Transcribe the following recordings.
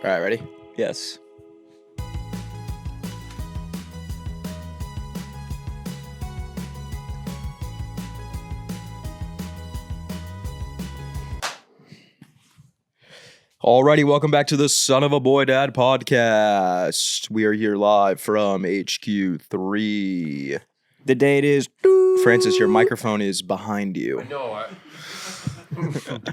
All right, ready? Yes. Alrighty, welcome back to the Son of a Boy Dad podcast. We are here live from HQ3. The date is... Francis, your microphone is behind you. I know.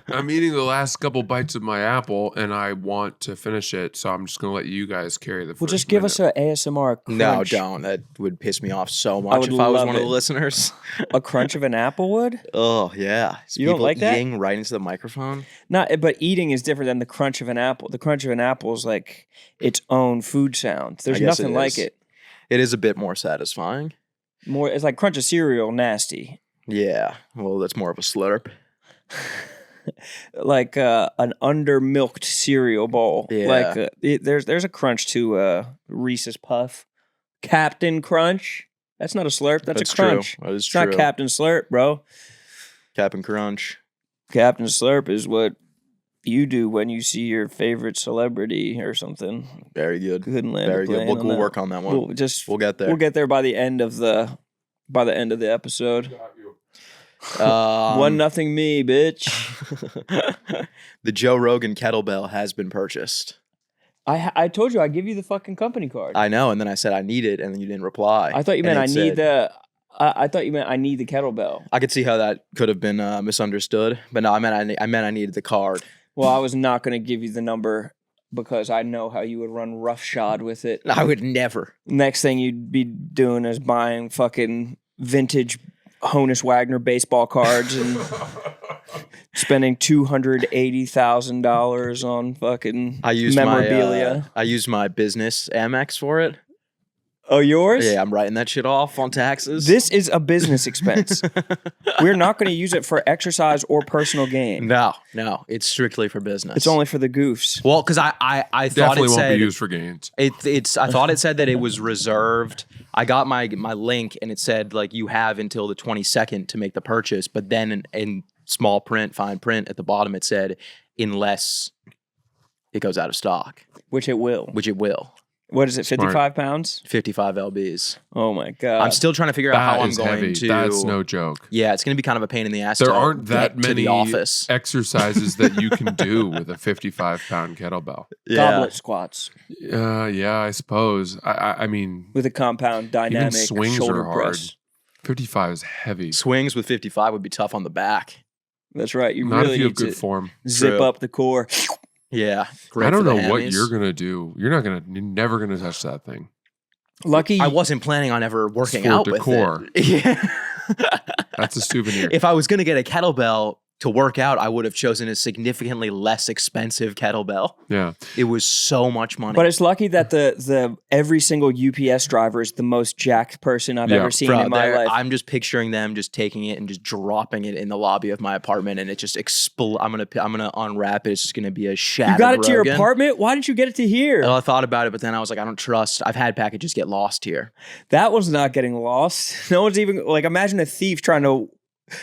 I'm eating the last couple bites of my apple, and I want to finish it, so I'm just going to let you guys carry the first Well, just give minute. us an ASMR crunch. No, don't. That would piss me off so much if I was one of the listeners. A crunch of an apple would? Oh, yeah. You don't like that? Eating right into the microphone? But eating is different than the crunch of an apple. The crunch of an apple is like its own food sound. There's nothing like it. It is a bit more satisfying. It's like crunch of cereal, nasty. Yeah. Well, that's more of a slurp. Like an under-milked cereal bowl. Yeah. Like there's a crunch to Reese's Puff. Captain Crunch. That's not a slurp. That's a crunch. True. That is It's true. not Captain Slurp, bro. Captain Crunch. Captain Slurp is what you do when you see your favorite celebrity or something. Very good. Couldn't land Very a good. plane We'll on that. work on that one. We'll get there. We'll get there by the end of the episode. 1-0 me, bitch. The Joe Rogan Kettlebell has been purchased. I told you I'd give you the fucking company card. I know, and then I said I need it, and then you didn't reply. I thought you meant I need the kettlebell. I could see how that could have been misunderstood, but no, I meant I needed the card. Well, I was not going to give you the number because I know how you would run roughshod with it. I would never. Next thing you'd be doing is buying fucking vintage Honus Wagner baseball cards and spending $280,000 on fucking memorabilia. I used my business Amex for it. Oh, yours? Yeah, I'm writing that shit off on taxes. This is a business expense. We're not going to use it for exercise or personal gain. No, it's strictly for business. It's only for the goofs. Well, because I thought Definitely it won't said be used for gains. I thought it said that it was reserved. I got my link and it said like you have until the 22nd to make the purchase, but then in small print, fine print at the bottom it said unless it goes out of stock, Which it will. What is it, 55 pounds? 55 lbs. Oh my God. I'm still trying to figure out how I'm going heavy. to. That's no joke. Yeah, it's going to be kind of a pain in the ass. There to aren't that get to many the office. exercises that you can do with a 55-pound kettlebell. Goblet squats Yeah, I suppose. I mean, with a compound dynamic even swings shoulder are hard. press. 55 is heavy. Swings with 55 would be tough on the back. That's right. You Not really if you have need good to form. zip True. up the core. Yeah. I don't for the know what hammies. you're going to do. You're never going to touch that thing. Lucky I wasn't planning on ever working for out decor. with it. Yeah. That's a souvenir. If I was going to get a kettlebell to work out, I would have chosen a significantly less expensive kettlebell. Yeah. It was so much money. But it's lucky that the every single UPS driver is the most jacked person I've ever seen Bro, in my life. I'm just picturing them just taking it and just dropping it in the lobby of my apartment, and it just I'm gonna unwrap it. It's just gonna be a shattered. You got it to your Rogan. apartment? Why didn't you get it to here? Well, I thought about it, but then I was like, I don't trust. I've had packages get lost here. That was not getting lost. No one's even like, imagine a thief trying to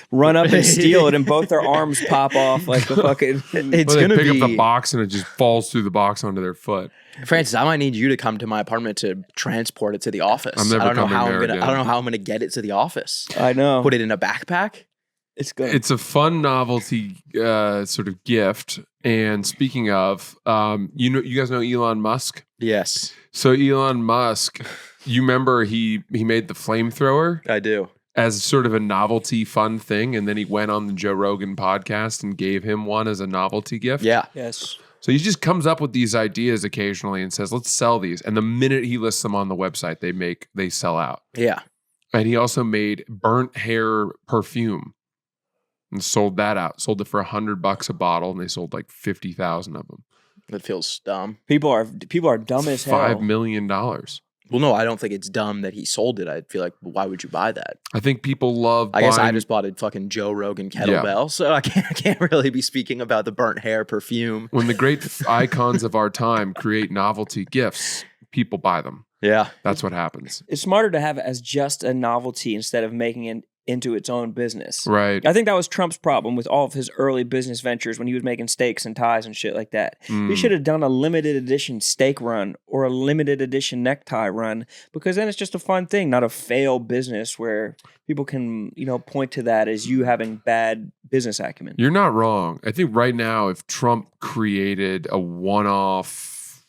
run up and steal it and both their arms pop off like the fucking. It's Well, gonna they pick be up the box and it just falls through the box onto their foot. Francis, I might need you to come to my apartment to transport it to the office. I'm never I don't know coming how there I don't again. know how I'm gonna get it to the office. I know. Put it in a backpack. It's good. It's a fun novelty sort of gift. And speaking of, you guys know Elon Musk? Yes, So Elon Musk, you remember he made the flamethrower I do. as sort of a novelty fun thing, and then he went on the Joe Rogan podcast and gave him one as a novelty gift. Yeah. Yes. So he just comes up with these ideas occasionally and says, "Let's sell these." And the minute he lists them on the website, they sell out. Yeah. And he also made burnt hair perfume and sold that out. Sold it for $100 a bottle, and they sold like 50,000 of them. That feels dumb. People are dumb as hell. $5 million. Well, no, I don't think it's dumb that he sold it. I feel like, why would you buy that? I think people love. I guess I buying- just bought a fucking Joe Rogan kettlebell, so I can't really be speaking about the burnt hair perfume. When the great icons of our time create novelty gifts, people buy them. Yeah. That's what happens. It's smarter to have it as just a novelty instead of making it into its own business. Right. I think that was Trump's problem with all of his early business ventures when he was making steaks and ties and shit like that. He should have done a limited edition steak run or a limited edition necktie run, because then it's just a fun thing, not a fail business where people can, point to that as you having bad business acumen. You're not wrong. I think right now, if Trump created a one-off...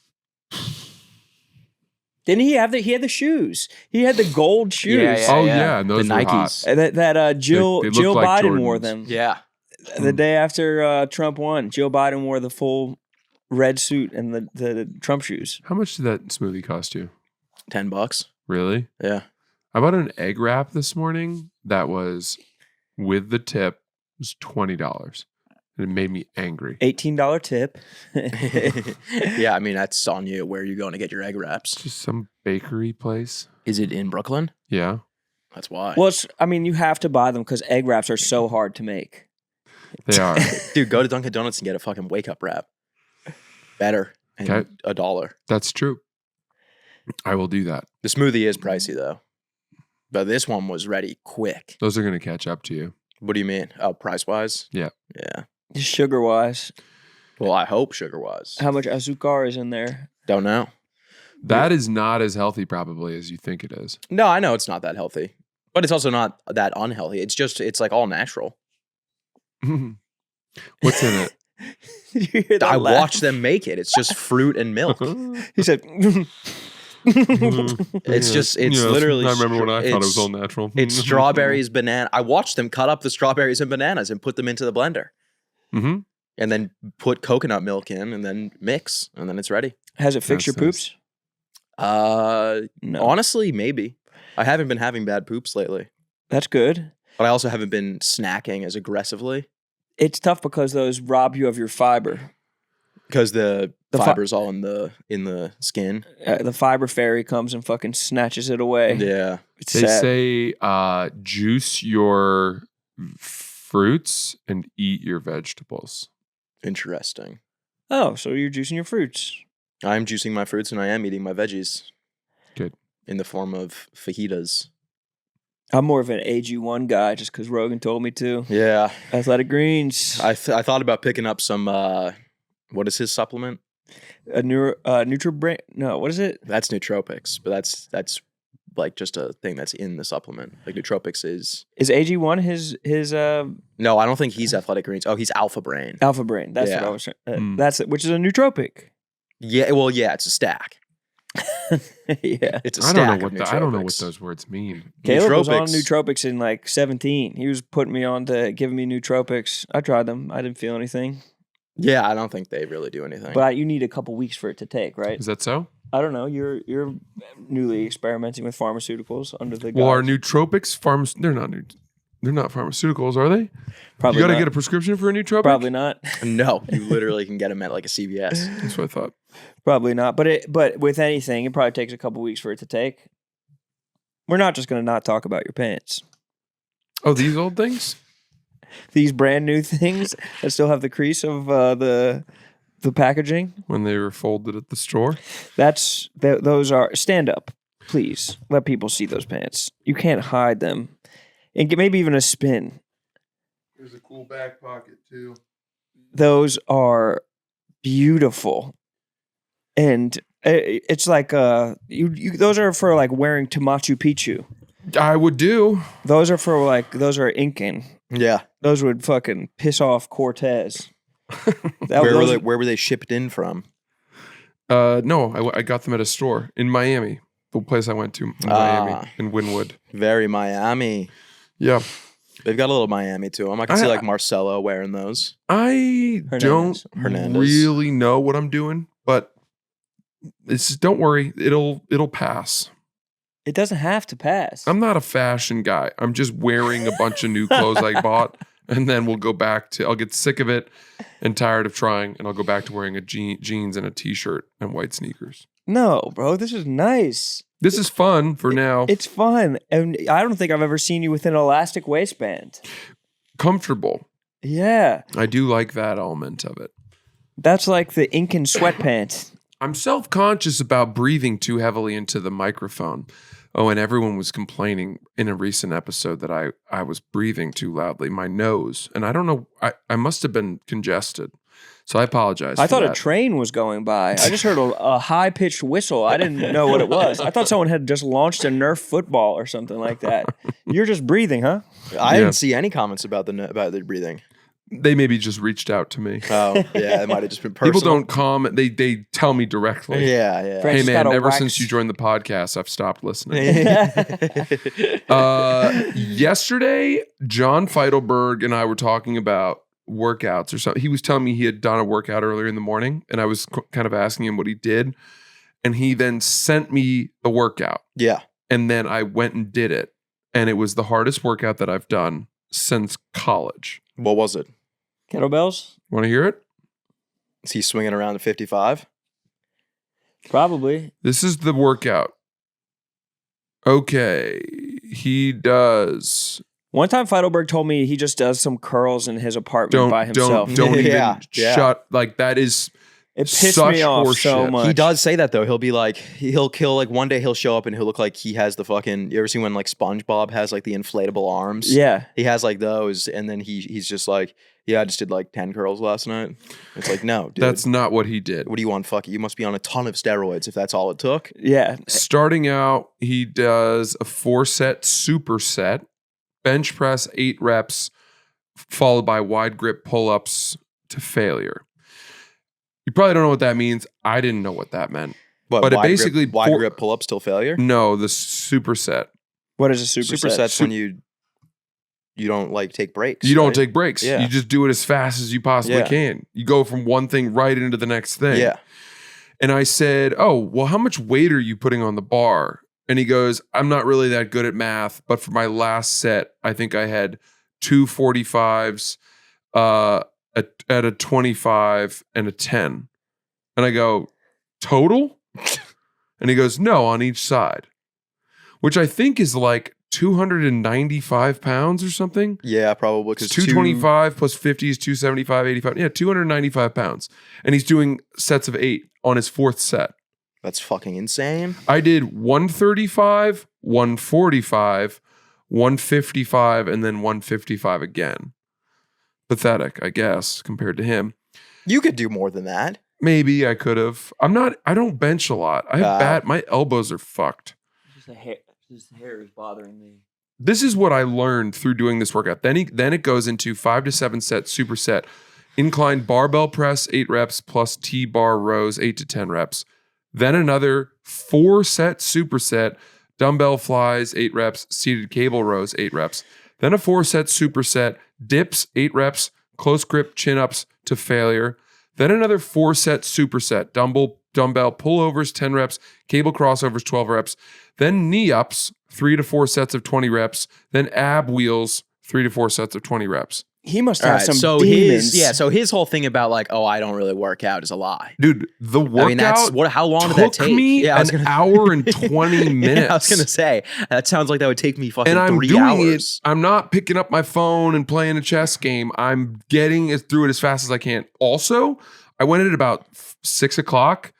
Didn't he have he had the shoes? He had the gold shoes. Yeah. And those the were Nikes. hot. That Jill They look like Biden wore Jordans. them. Yeah. The day after Trump won, Joe Biden wore the full red suit and the Trump shoes. How much did that smoothie cost you? $10. Really? Yeah. I bought an egg wrap this morning that was, with the tip, was $20. And it made me angry. $18 tip. Yeah, I mean, that's on you. Where are you going to get your egg wraps? Just some bakery place. Is it in Brooklyn? Yeah. That's why. Well, you have to buy them because egg wraps are so hard to make. They are. Dude, go to Dunkin' Donuts and get a fucking wake up wrap. Better. And Okay. $1. That's true. I will do that. The smoothie is pricey though. But this one was ready quick. Those are going to catch up to you. What do you mean? Oh, price wise? Yeah. Yeah. Sugar wise, Well, I hope sugar wise. how much azúcar is in there? Don't know. That is not as healthy probably as you think it is. No, I know it's not that healthy. But it's also not that unhealthy. It's like all natural. What's in it? Did you hear that I laugh? watched them make it. It's just fruit and milk. He said, It's literally. I remember when I thought it was it's- all natural. It's strawberries, banana. I watched them cut up the strawberries and bananas and put them into the blender. Mm-hmm. And then put coconut milk in and then mix. And then it's ready. has it fixed your That's nice. poops? No. Honestly, maybe. I haven't been having bad poops lately. That's good. But I also haven't been snacking as aggressively. It's tough because those rob you of your fiber. Because the The fiber's all in the skin. The fiber fairy comes and fucking snatches it away. Yeah. It's They sad. say juice your fruits and eat your vegetables. Interesting. Oh, so you're juicing your fruits. I'm juicing my fruits and I am eating my veggies. Good. In the form of fajitas. I'm more of an AG1 guy just because Rogan told me to. Yeah. Athletic Greens. I thought about picking up some, what is his supplement? A NutriBrain. No, what is it? That's nootropics, but that's like just a thing that's in the supplement. Like nootropics is... Is AG1 his No, I don't think he's Athletic Greens. Oh, he's Alpha Brain. Alpha Brain? That's Yeah. what I was saying. That's it, which is a nootropic. Yeah, well, yeah, it's a stack. Yeah. It's a I stack don't know of I don't know what nootropics. those words mean. Caleb was on Nootropics. nootropics in like 17. He was putting me on to giving me nootropics. I tried them. I didn't feel anything. Yeah, I don't think they really do anything. But you need a couple weeks for it to take, right? Is that so? I don't know. You're newly experimenting with pharmaceuticals under the Well, are guise. nootropics they're not pharmaceuticals, are they? Probably You got to not. get a prescription for a nootropic? Probably not. No, you literally can get them at like a CVS. That's what I thought. Probably not. But with anything, it probably takes a couple weeks for it to take. We're not just going to not talk about your pants. Oh, these old things? These brand new things that still have the crease of the packaging. When they were folded at the store? Those are stand up. Please let people see those pants. You can't hide them, and get maybe even a spin. There's a cool back pocket too. Those are beautiful, and it's like those are for like wearing to Machu Picchu. I would do. Those are Incan. Yeah. Those would fucking piss off Cortez. Where were they shipped in from? No, I got them at a store in Miami. The place I went to in Miami, in Wynwood. Very Miami. Yeah. They've got a little Miami to them. I can see like Marcelo wearing those. I don't Hernandez. really know what I'm doing, but don't worry, it'll pass. It doesn't have to pass. I'm not a fashion guy. I'm just wearing a bunch of new clothes I bought, and then I'll get sick of it and tired of trying, and I'll go back to wearing jeans and a t-shirt and white sneakers. No, bro, this is nice. This is fun for now. It's fun, and I don't think I've ever seen you with an elastic waistband. Comfortable. Yeah, I do like that element of it. that's like the Incan sweatpants. I'm self-conscious about breathing too heavily into the microphone. Oh, and everyone was complaining in a recent episode that I was breathing too loudly, my nose. And I don't know, I must have been congested. So I apologize. I thought that. a train was going by. I just heard a high-pitched whistle. I didn't know what it was. I thought someone had just launched a Nerf football or something like that. You're just breathing, huh? I didn't see any comments about the breathing. They maybe just reached out to me. Oh, yeah, it might have just been personal. People don't comment. They tell me directly. Yeah, yeah. Frank- Hey Just man, gotta ever wax. since you joined the podcast, I've stopped listening. Yesterday, John Feidelberg and I were talking about workouts or something. He was telling me he had done a workout earlier in the morning, and I was kind of asking him what he did. And he then sent me a workout. Yeah. And then I went and did it. And it was the hardest workout that I've done since college. What was it? Kettlebells? Want to hear it? Is he swinging around to 55? Probably. This is the workout. Okay. He does. One time Feidelberg told me he just does some curls in his apartment by himself. Don't even Yeah. shut. Like that is It pissed such me off so horseshit. much. He does say that though. He'll be like, he'll kill like one day he'll show up and he'll look like he has the fucking. You ever seen when like SpongeBob has like the inflatable arms? Yeah. He has like those, and then he's just like, yeah, I just did like 10 curls last night. It's like, no, dude. That's not what he did. What do you want? Fuck it. You must be on a ton of steroids if that's all it took. Yeah. Starting out, he does a 4-set superset, bench press 8 reps, followed by wide grip pull-ups to failure. You probably don't know what that means. I didn't know what that meant. But it basically wide grip pull ups till failure. No, the superset. What is a superset? Supersets when you don't like take breaks. You don't right? take breaks. Yeah. You just do it as fast as you possibly Yeah. can. You go from one thing right into the next thing. Yeah. And I said, oh, well, how much weight are you putting on the bar? And he goes, I'm not really that good at math, but for my last set, I think I had 2 45s at a 25 and a 10. And I go, total? And he goes, no, on each side, which I think is like 295 pounds or something. Yeah, probably. Because 225 plus 50 is 275, 85. Yeah, 295 pounds. And he's doing sets of 8 on his 4th set. That's fucking insane. I did 135, 145, 155, and then 155 again. Pathetic, I guess, compared to him. You could do more than that. Maybe I could have. I don't bench a lot. I have my elbows are fucked. Just the hair is bothering me. This is what I learned through doing this workout. Then it goes into 5 to 7 set superset, inclined barbell press 8 reps plus T-bar rows 8 to 10 reps. Then another 4-set superset, dumbbell flies 8 reps, seated cable rows 8 reps. Then a 4-set superset, dips 8 reps, close grip chin-ups to failure. Then another 4-set superset, dumbbell pullovers 10 reps, cable crossovers 12 reps. Then knee-ups 3 to 4 sets of 20 reps. Then ab wheels 3 to 4 sets of 20 reps. He must All have right, some so demons. so his whole thing about like, oh, I don't really work out is a lie. Dude, the workout I mean, that's how long did that took take? me I was an hour and 20 minutes. Yeah, I was gonna say that sounds like that would take me fucking And I'm 3 doing hours. it. I'm not picking up my phone and playing a chess game. I'm getting it through it as fast as I can. Also, I went at about 6 o'clock,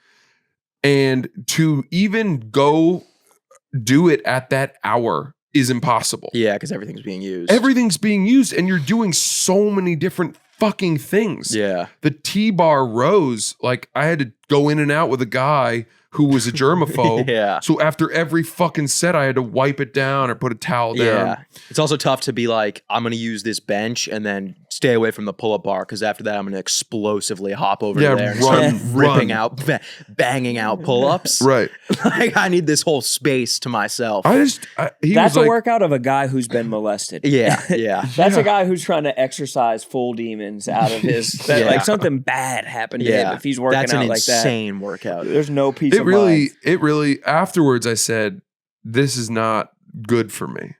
and to even go do it at that hour is impossible. Yeah, because everything's being used. Everything's being used, and you're doing so many different fucking things. Yeah. The T-bar rows, like I had to go in and out with a guy who was a germaphobe. Yeah. So after every fucking set, I had to wipe it down or put a towel down. Yeah. It's also tough to be like, I'm going to use this bench and then stay away from the pull-up bar because after that, I'm going to explosively hop over to there and start ripping out, banging out pull-ups. Right. Like, I need this whole space to myself. He That's was a like, workout of a guy who's been molested. Yeah, yeah. That's a guy who's trying to exercise full demons out of his. Yeah. Like something bad happened to him if he's working That's out an like that. insane workout. There's no peace it of really, mind. afterwards I said, this is not good for me.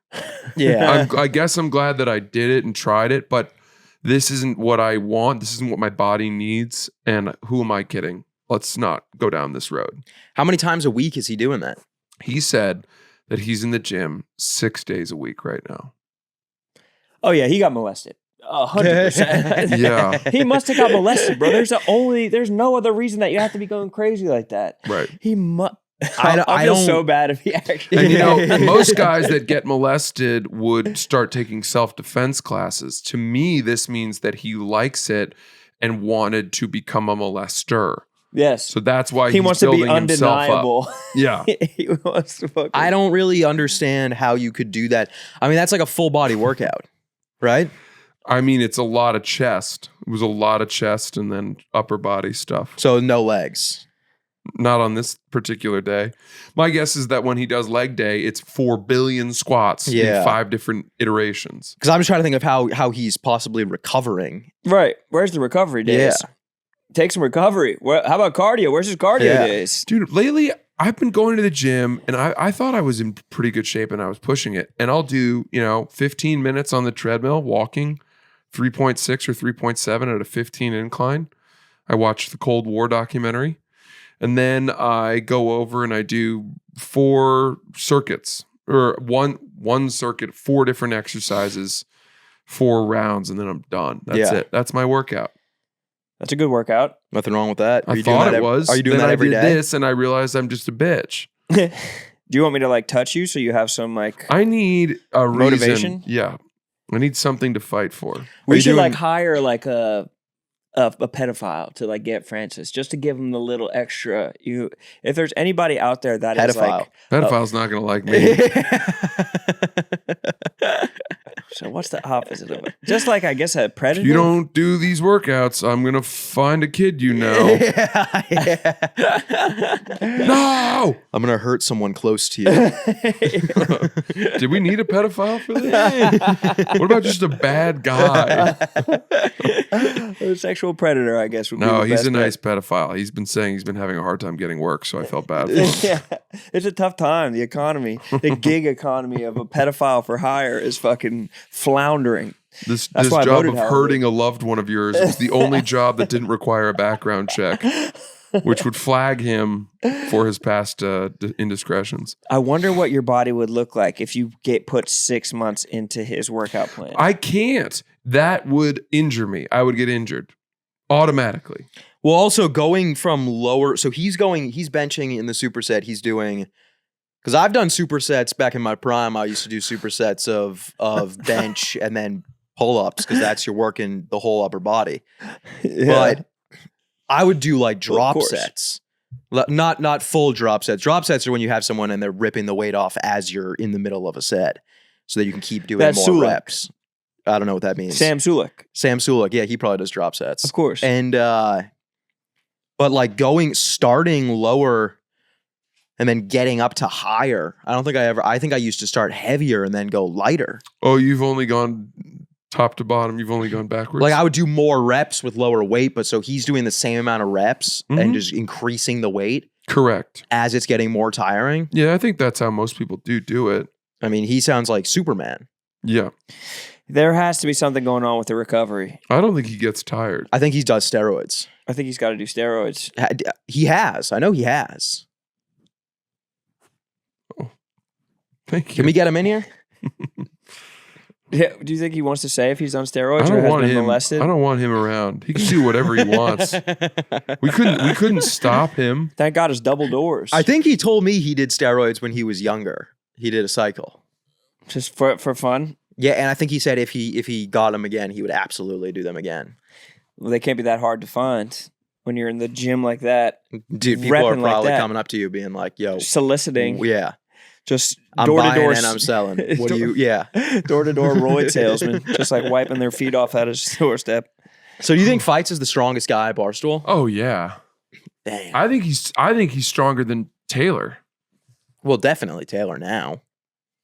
Yeah. I guess I'm glad that I did it and tried it, but this isn't what I want. This isn't what my body needs. And who am I kidding? Let's not go down this road. How many times a week is he doing that? He said that he's in the gym 6 days a week right now. Oh yeah, he got molested. 100%. Yeah. He must have got molested, bro. There's no other reason that you have to be going crazy like that. Right. I feel so bad if he actually. And you know, most guys that get molested would start taking self-defense classes. To me, this means that he likes it and wanted to become a molester. Yes. So that's why he he's wants to be building himself undeniable. up. Yeah. He wants to fucking. I don't really understand how you could do that. I mean, that's like a full body workout, right? I mean, it's a lot of chest. It was a lot of chest and then upper body stuff. So no legs. Not on this particular day. My guess is that when he does leg day, it's 4 billion squats in 5 different iterations. Because I'm just trying to think of how he's possibly recovering. Right. Where's the recovery days? Yeah. Take some recovery. How about cardio? Where's his cardio days? Dude, lately I've been going to the gym and I thought I was in pretty good shape and I was pushing it. And I'll do, 15 minutes on the treadmill, walking 3.6 or 3.7 at a 15 incline. I watched the Cold War documentary. And then I go over and I do 4 circuits or one circuit, 4 different exercises, 4 rounds, and then I'm done. That's it. That's my workout. That's a good workout. Nothing wrong with that. I thought it was. Are you doing then that every day? I did this and I realized I'm just a bitch. Do you want me to like touch you so you have some like I need a reason. motivation? Yeah. I need something to fight for. We should like hire like a pedophile to like get Francis just to give him the little extra. If there's anybody out there that is like pedophile's not gonna like me. So what's the opposite of it? Just like I guess a predator. If you don't do these workouts, I'm gonna find a kid you know. No, I'm gonna hurt someone close to you. Did we need a pedophile for this? What about just a bad guy? A sexual predator, I guess. Would No, be the he's best a nice bet. pedophile. He's been saying he's been having a hard time getting work, so I felt bad for him. Yeah, it's a tough time. The economy, the gig economy of a pedophile for hire is fucking floundering. This That's why I job voted of Howard. hurting a loved one of yours is the only job that didn't require a background check, which would flag him for his past indiscretions. I wonder what your body would look like if you put 6 months into his workout plan. I can't. That would injure me. I would get injured automatically. Well, also going from lower, so he's benching in the superset. He's doing, because I've done supersets back in my prime. I used to do supersets of bench and then pull-ups because that's you're working the whole upper body. Yeah. But I would do like drop course. sets, not full drop sets. Drop sets are when you have someone and they're ripping the weight off as you're in the middle of a set, so that you can keep doing That's more Sulek. reps. I don't know what that means. Sam Sulek, yeah, he probably does drop sets, of course. And but like starting lower and then getting up to higher. I think I used to start heavier and then go lighter. Oh, you've only gone top to bottom. You've only gone backwards. Like I would do more reps with lower weight, but so he's doing the same amount of reps and just increasing the weight. Correct. As it's getting more tiring. Yeah, I think that's how most people do it. I mean, he sounds like Superman. Yeah. There has to be something going on with the recovery. I don't think he gets tired. I think he does steroids. I think he's got to do steroids. He has. I know he has. Thank you. Can we get him in here? Yeah. Do you think he wants to say if he's on steroids I or don't has want been him. molested? I don't want him around. He can do whatever he wants. We couldn't stop him. Thank God it's double doors. I think he told me he did steroids when he was younger. He did a cycle. Just for fun. Yeah, and I think he said if he got them again, he would absolutely do them again. Well, they can't be that hard to find when you're in the gym like that. Dude, people are Repping like probably that. coming up to you being like, yo, Soliciting. yeah, Just I'm door to buying door. and I'm selling. What do you, yeah. Door to door roid salesman. Just like wiping their feet off at his doorstep. So do you think Fights is the strongest guy at Barstool? Oh yeah. Damn. I think he's stronger than Taylor. Well, definitely Taylor now.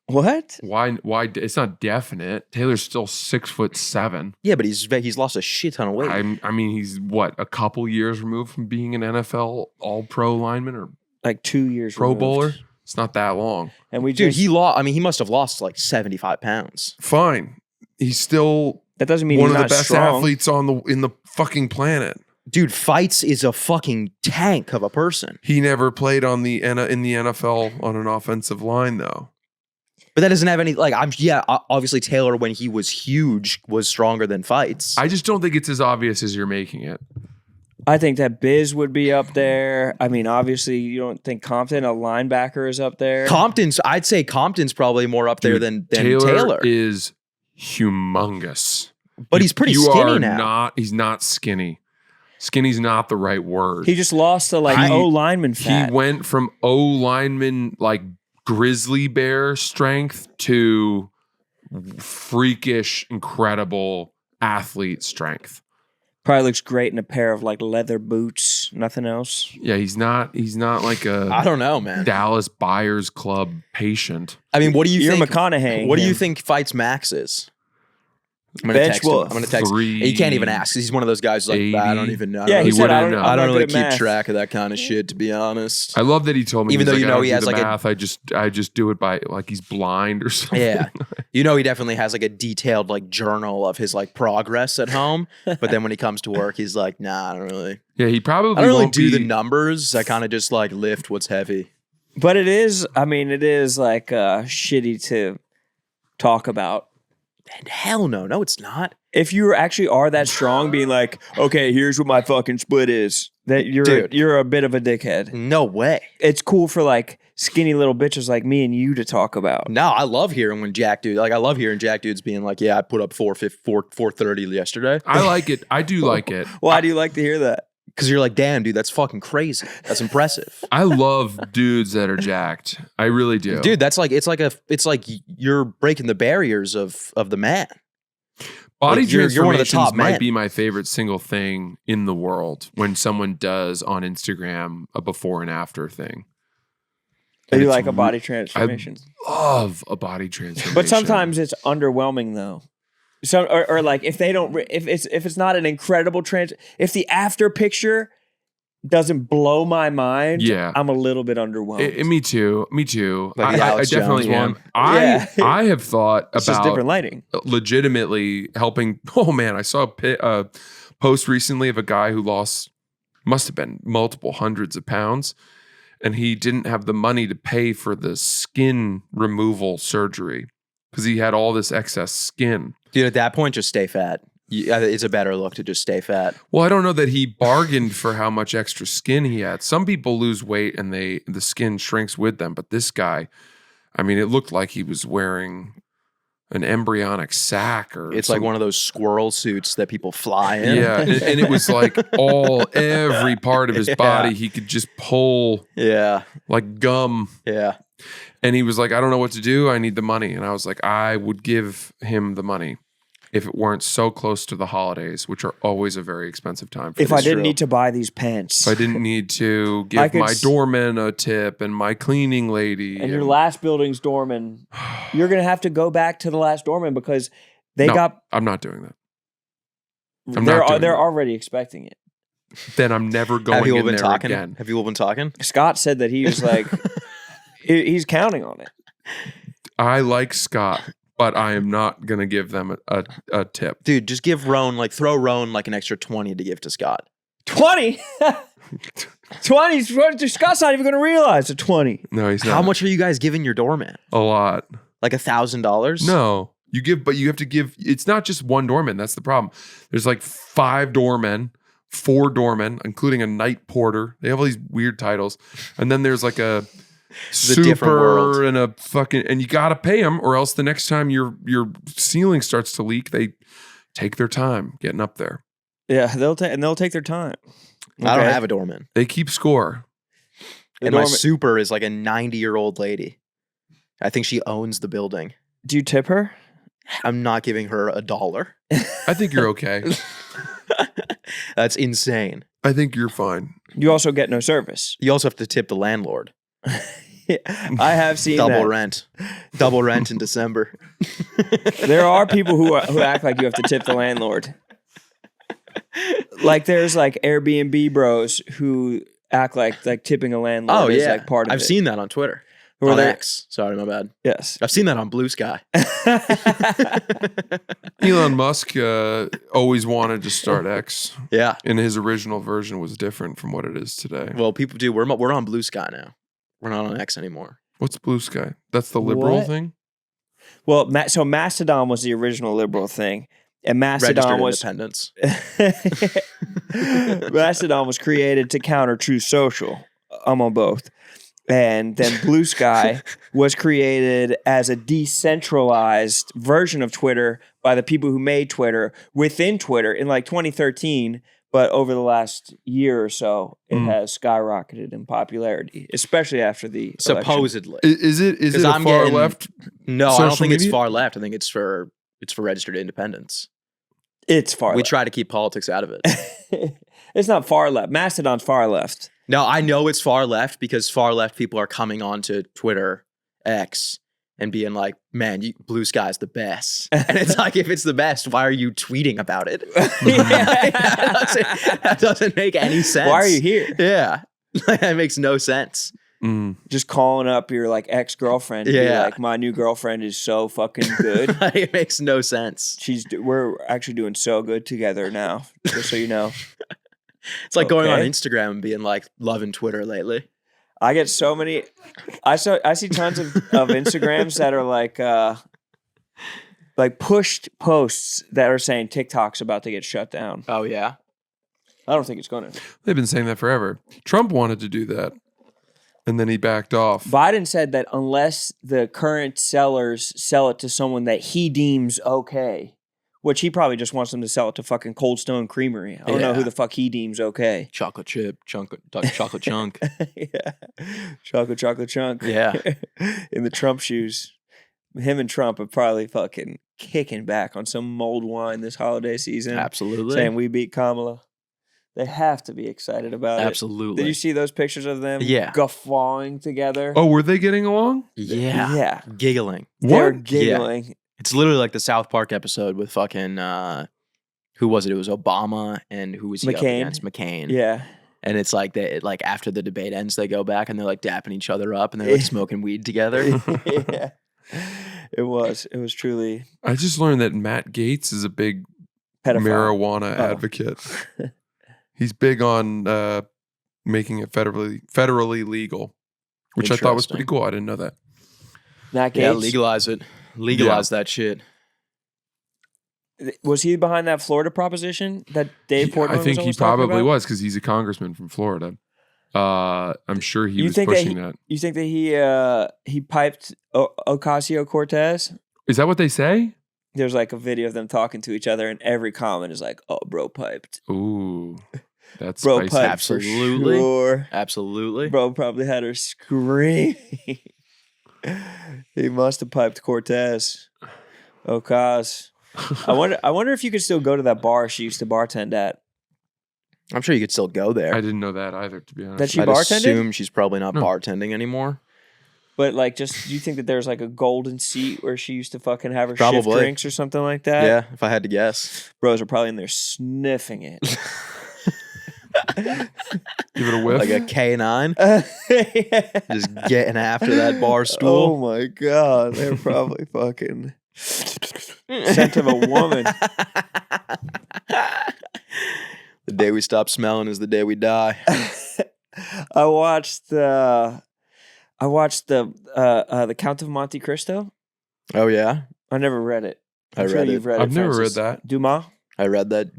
What? Why it's not definite. Taylor's still 6'7". Yeah, but he's lost a shit ton of weight. I mean he's what, a couple years removed from being an NFL all-pro lineman or Like 2 years pro removed. bowler. It's not that long. And we Dude, just, he must have lost like 75 pounds. Fine. He's still that doesn't mean one he's of the not best strong. athletes in the fucking planet. Dude, Fights is a fucking tank of a person. He never played in the NFL on an offensive line though. But that doesn't have any, like, obviously Taylor, when he was huge, was stronger than Fights. I just don't think it's as obvious as you're making it. I think that Biz would be up there. I mean, obviously, you don't think Compton, a linebacker, is up there. I'd say Compton's probably more up there than Taylor. Is humongous. But he's pretty skinny now. He's not skinny. Skinny's not the right word. He just lost to O lineman fat. He went from O lineman like grizzly bear strength to freakish, incredible athlete strength. Probably looks great in a pair of like leather boots. Nothing else. Yeah, he's not like a I don't know, man. Dallas Buyers Club patient. I mean, what do you think? McConaughey. What do you think Fights Max is? I'm gonna text him. I'm gonna text him. He can't even ask. He's one of those guys who's like, I don't even know. Yeah, he said, I I'm don't really keep keep track of that kind of shit, to be honest. I love that he told me, even though you know he has like math, I just do it by like he's blind or something. Yeah, you know he definitely has like a detailed like journal of his like progress at home. But then when he comes to work, he's like, nah, I don't really. Yeah, he probably. I don't really do the numbers. I kind of just like lift what's heavy. But it is. I mean, it is like shitty to talk about. And hell no, it's not. If you actually are that strong, being like, okay, here's what my fucking split is, that you're a bit of a dickhead. No way. It's cool for like skinny little bitches like me and you to talk about. No, I love hearing when Jack dudes being like, yeah, I put up 430 yesterday. I like it. I do like it. Why do you like to hear that? Because you're like, damn, dude, that's fucking crazy. That's impressive. I love dudes that are jacked. I really do. Dude, that's like it's like you're breaking the barriers of the man. Body like you're one of the transformations top might men. be my favorite single thing in the world when someone does on Instagram a before and after thing. You like a body transformation? I love a body transformation. But sometimes it's underwhelming though. So or like if they don't if it's not an incredible if the after picture doesn't blow my mind, yeah, I'm a little bit underwhelmed. Me too. Like I definitely am. I have thought it's about just different lighting. Legitimately helping. Oh man, I saw a post recently of a guy who must have been multiple hundreds of pounds, and he didn't have the money to pay for the skin removal surgery because he had all this excess skin. Dude, at that point, just stay fat. It's a better look to just stay fat. Well, I don't know that he bargained for how much extra skin he had. Some people lose weight and the skin shrinks with them, but this guy, I mean, it looked like he was wearing an embryonic sack or it's like one of those squirrel suits that people fly in. Yeah, and it was like every part of his body he could just pull. Yeah, like gum. Yeah. And he was like, I don't know what to do. I need the money. And I was like, I would give him the money if it weren't so close to the holidays, which are always a very expensive time. If I didn't need to buy these pants. If I didn't need to give my doorman a tip and my cleaning lady. And your last building's doorman, you're going to have to go back to the last doorman because I'm not doing that. They're already expecting it. Then I'm never going in there again. Have you all been talking? Scott said that he was like... He's counting on it. I like Scott, but I am not going to give them a tip. Dude, just give Roan, throw Roan an extra 20 to give to Scott. 20? 20? Scott's not even going to realize a 20. No, he's not. How much are you guys giving your doorman? A lot. Like $1,000? No. But you have to give, it's not just one doorman. That's the problem. There's like 5 doormen, 4 doormen, including a night porter. They have all these weird titles. And then there's like a super and a fucking, and you gotta pay them, or else the next time your ceiling starts to leak, they take their time getting up there. Yeah, they'll take their time. Okay. I don't have a doorman. They keep score. And my super is like a 90-year-old lady. I think she owns the building. Do you tip her? I'm not giving her $1. I think you're okay. That's insane. I think you're fine. You also get no service. You also have to tip the landlord. I have seen double rent in December. There are people who act like you have to tip the landlord. Like there's like Airbnb bros who act like tipping a landlord is like part of it. I've seen that on Twitter. On X. Sorry, my bad. Yes. I've seen that on Blue Sky. Elon Musk always wanted to start X. Yeah. And his original version was different from what it is today. Well, people do. We're on Blue Sky now. We're not on X anymore. What's Blue Sky? That's the liberal thing? Well, so Mastodon was the original liberal thing. And Registered Mastodon was independence. Mastodon was created to counter Truth Social. I'm on both. And then Blue Sky was created as a decentralized version of Twitter by the people who made Twitter within Twitter in like 2013. But over the last year or so, it has skyrocketed in popularity, especially after the election. Supposedly. Is it a far left? No, I don't social think it's media? far left. I think it's for registered independence. It's far We left. try to keep politics out of it. It's not far left. Mastodon's far left. No, I know it's far left because far left people are coming onto Twitter X and being like, man, Blue Sky's the best. And it's like, if it's the best, why are you tweeting about it? that doesn't make any sense. Why are you here? Yeah. That makes no sense. Just calling up your like ex-girlfriend. And be Yeah. like, my new girlfriend is so fucking good. It makes no sense. We're actually doing so good together now, just so you know. It's like going on Okay. Instagram and being like, loving Twitter lately. I get so many. I see tons of Instagrams that are like pushed posts that are saying TikTok's about to get shut down. Oh, yeah? I don't think it's going to. They've been saying that forever. Trump wanted to do that, and then he backed off. Biden said that unless the current sellers sell it to someone that he deems okay, which he probably just wants them to sell it to fucking Cold Stone Creamery. I don't know who Yeah. the fuck he deems okay. Chocolate chip, chocolate chunk. Yeah. Chocolate chunk. Yeah. In the Trump shoes. Him and Trump are probably fucking kicking back on some mulled wine this holiday season. Absolutely. Saying we beat Kamala. They have to be excited about it. Absolutely. Did you see those pictures of them Yeah. guffawing together? Oh, were they getting along? Yeah. Yeah. Giggling. They're What? giggling. It's literally like the South Park episode with fucking, who was it? It was Obama and who was he up McCain. against? McCain. Yeah. And it's like, like after the debate ends, they go back and they're like dapping each other up and they're like smoking weed together. Yeah. It was truly I just learned that Matt Gaetz is a big pedophile. marijuana advocate. He's big on making it federally legal, which I thought was pretty Interesting. cool. I didn't know that. Nat Yeah, Gates. legalize it. Legalize that shit. Was he behind that Florida proposition that Dave Portman I think was he always talking probably about? was because he's a congressman from Florida. I'm sure he You was think that pushing that. You think that he piped Ocasio-Cortez? Is that what they say? There's like a video of them talking to each other, and every comment is like, "Oh, bro piped, Ooh, that's bro spicy. piped Absolutely. for sure." Absolutely. Bro probably had her screaming. He must have piped Cortez. Ocas. I wonder if you could still go to that bar she used to bartend at. I'm sure you could still go there. I didn't know that either, to be honest. That she I'd bartended? assume she's probably not No. bartending anymore. But like, just do you think that there's like a golden seat where she used to fucking have her shift Probably. drinks or something like that? Yeah, if I had to guess. Bros are probably in there sniffing it. Give it a whiff. Like a K9. Just getting after that bar Oh stool. my god, they're probably fucking scent of a woman. The day we stop smelling is the day we die. I watched the Count of Monte Cristo. Oh yeah, I never read it. I I'm sure read you've it. read I've it. never read Francis. that. Dumas I read that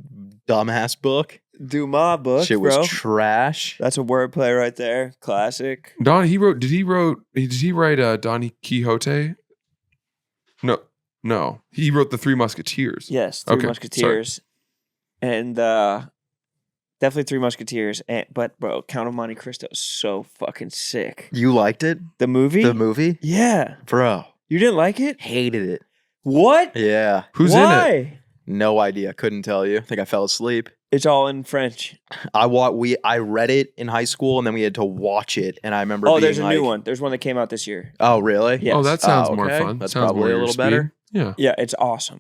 dumbass book. book, Shit was bro. trash. That's a wordplay right there. Classic. Did he write Don Quixote? No. He wrote The Three Musketeers. Yes, Three Okay, Musketeers, and definitely Three Musketeers. But bro, Count of Monte Cristo is so fucking sick. You liked it? The movie? The movie? Yeah. Bro, You didn't like it? hated it. What? Yeah. Who's in it? Why? No idea. Couldn't tell you. I think I fell asleep. It's all in French. I read it in high school and then we had to watch it. And I remember Oh, being there's a like, new one. There's one that came out this year. Oh, really? Yes. Oh, that sounds more okay. fun. That's Sounds probably more a your little speed. better. Yeah. Yeah, it's awesome.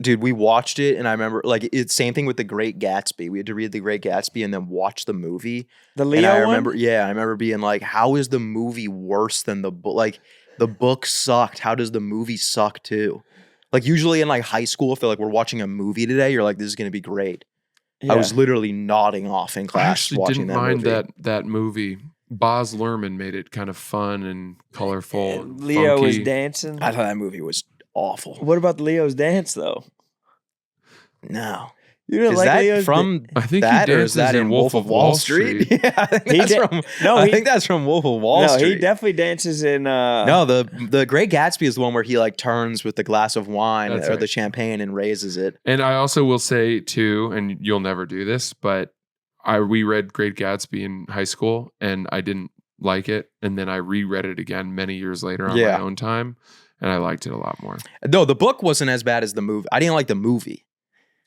Dude, we watched it and I remember like it's same thing with The Great Gatsby. We had to read The Great Gatsby and then watch the movie. The And Leo I one? remember, I remember being like, how is the movie worse than the book? Like the book sucked. How does the movie suck too? Like usually in like high school, if they're like, we're watching a movie today, you're like, this is going to be great. Yeah. I was literally nodding off in I class actually watching didn't that mind movie. that movie. Boz Lerman made it kind of fun and colorful. And And Leo was funky. dancing. I thought that movie was awful. What about Leo's dance though? No. You didn't Is like that Leo's from I think that, he or is dances that in Wolf of Wall Street. Yeah, I think He that's da- from. No, I he- think that's from Wolf of Wall No, Street. he definitely dances in. No, the Great Gatsby is the one where he like turns with the glass of wine That's or right. the champagne and raises it. And I also will say too, and you'll never do this, but we read Great Gatsby in high school and I didn't like it. And then I reread it again many years later on Yeah. my own time. And I liked it a lot more. No, the book wasn't as bad as the movie. I didn't like the movie.